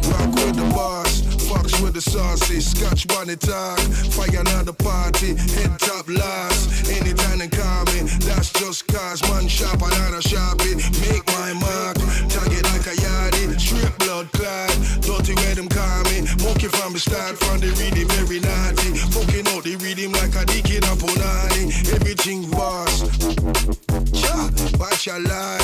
Rock with the bars, fucks with the saucy, Scotch bonnet talk, fire now the party, head top last. Anytime they call me, that's just cause man sharp another sharpie. Make my mark, tag it like a yardie, straight blood clot, dirty where them call me. Monkey from the start, from the reading very naughty, fucking out the rhythm like a dick in a punani. Everything boss, watch your life.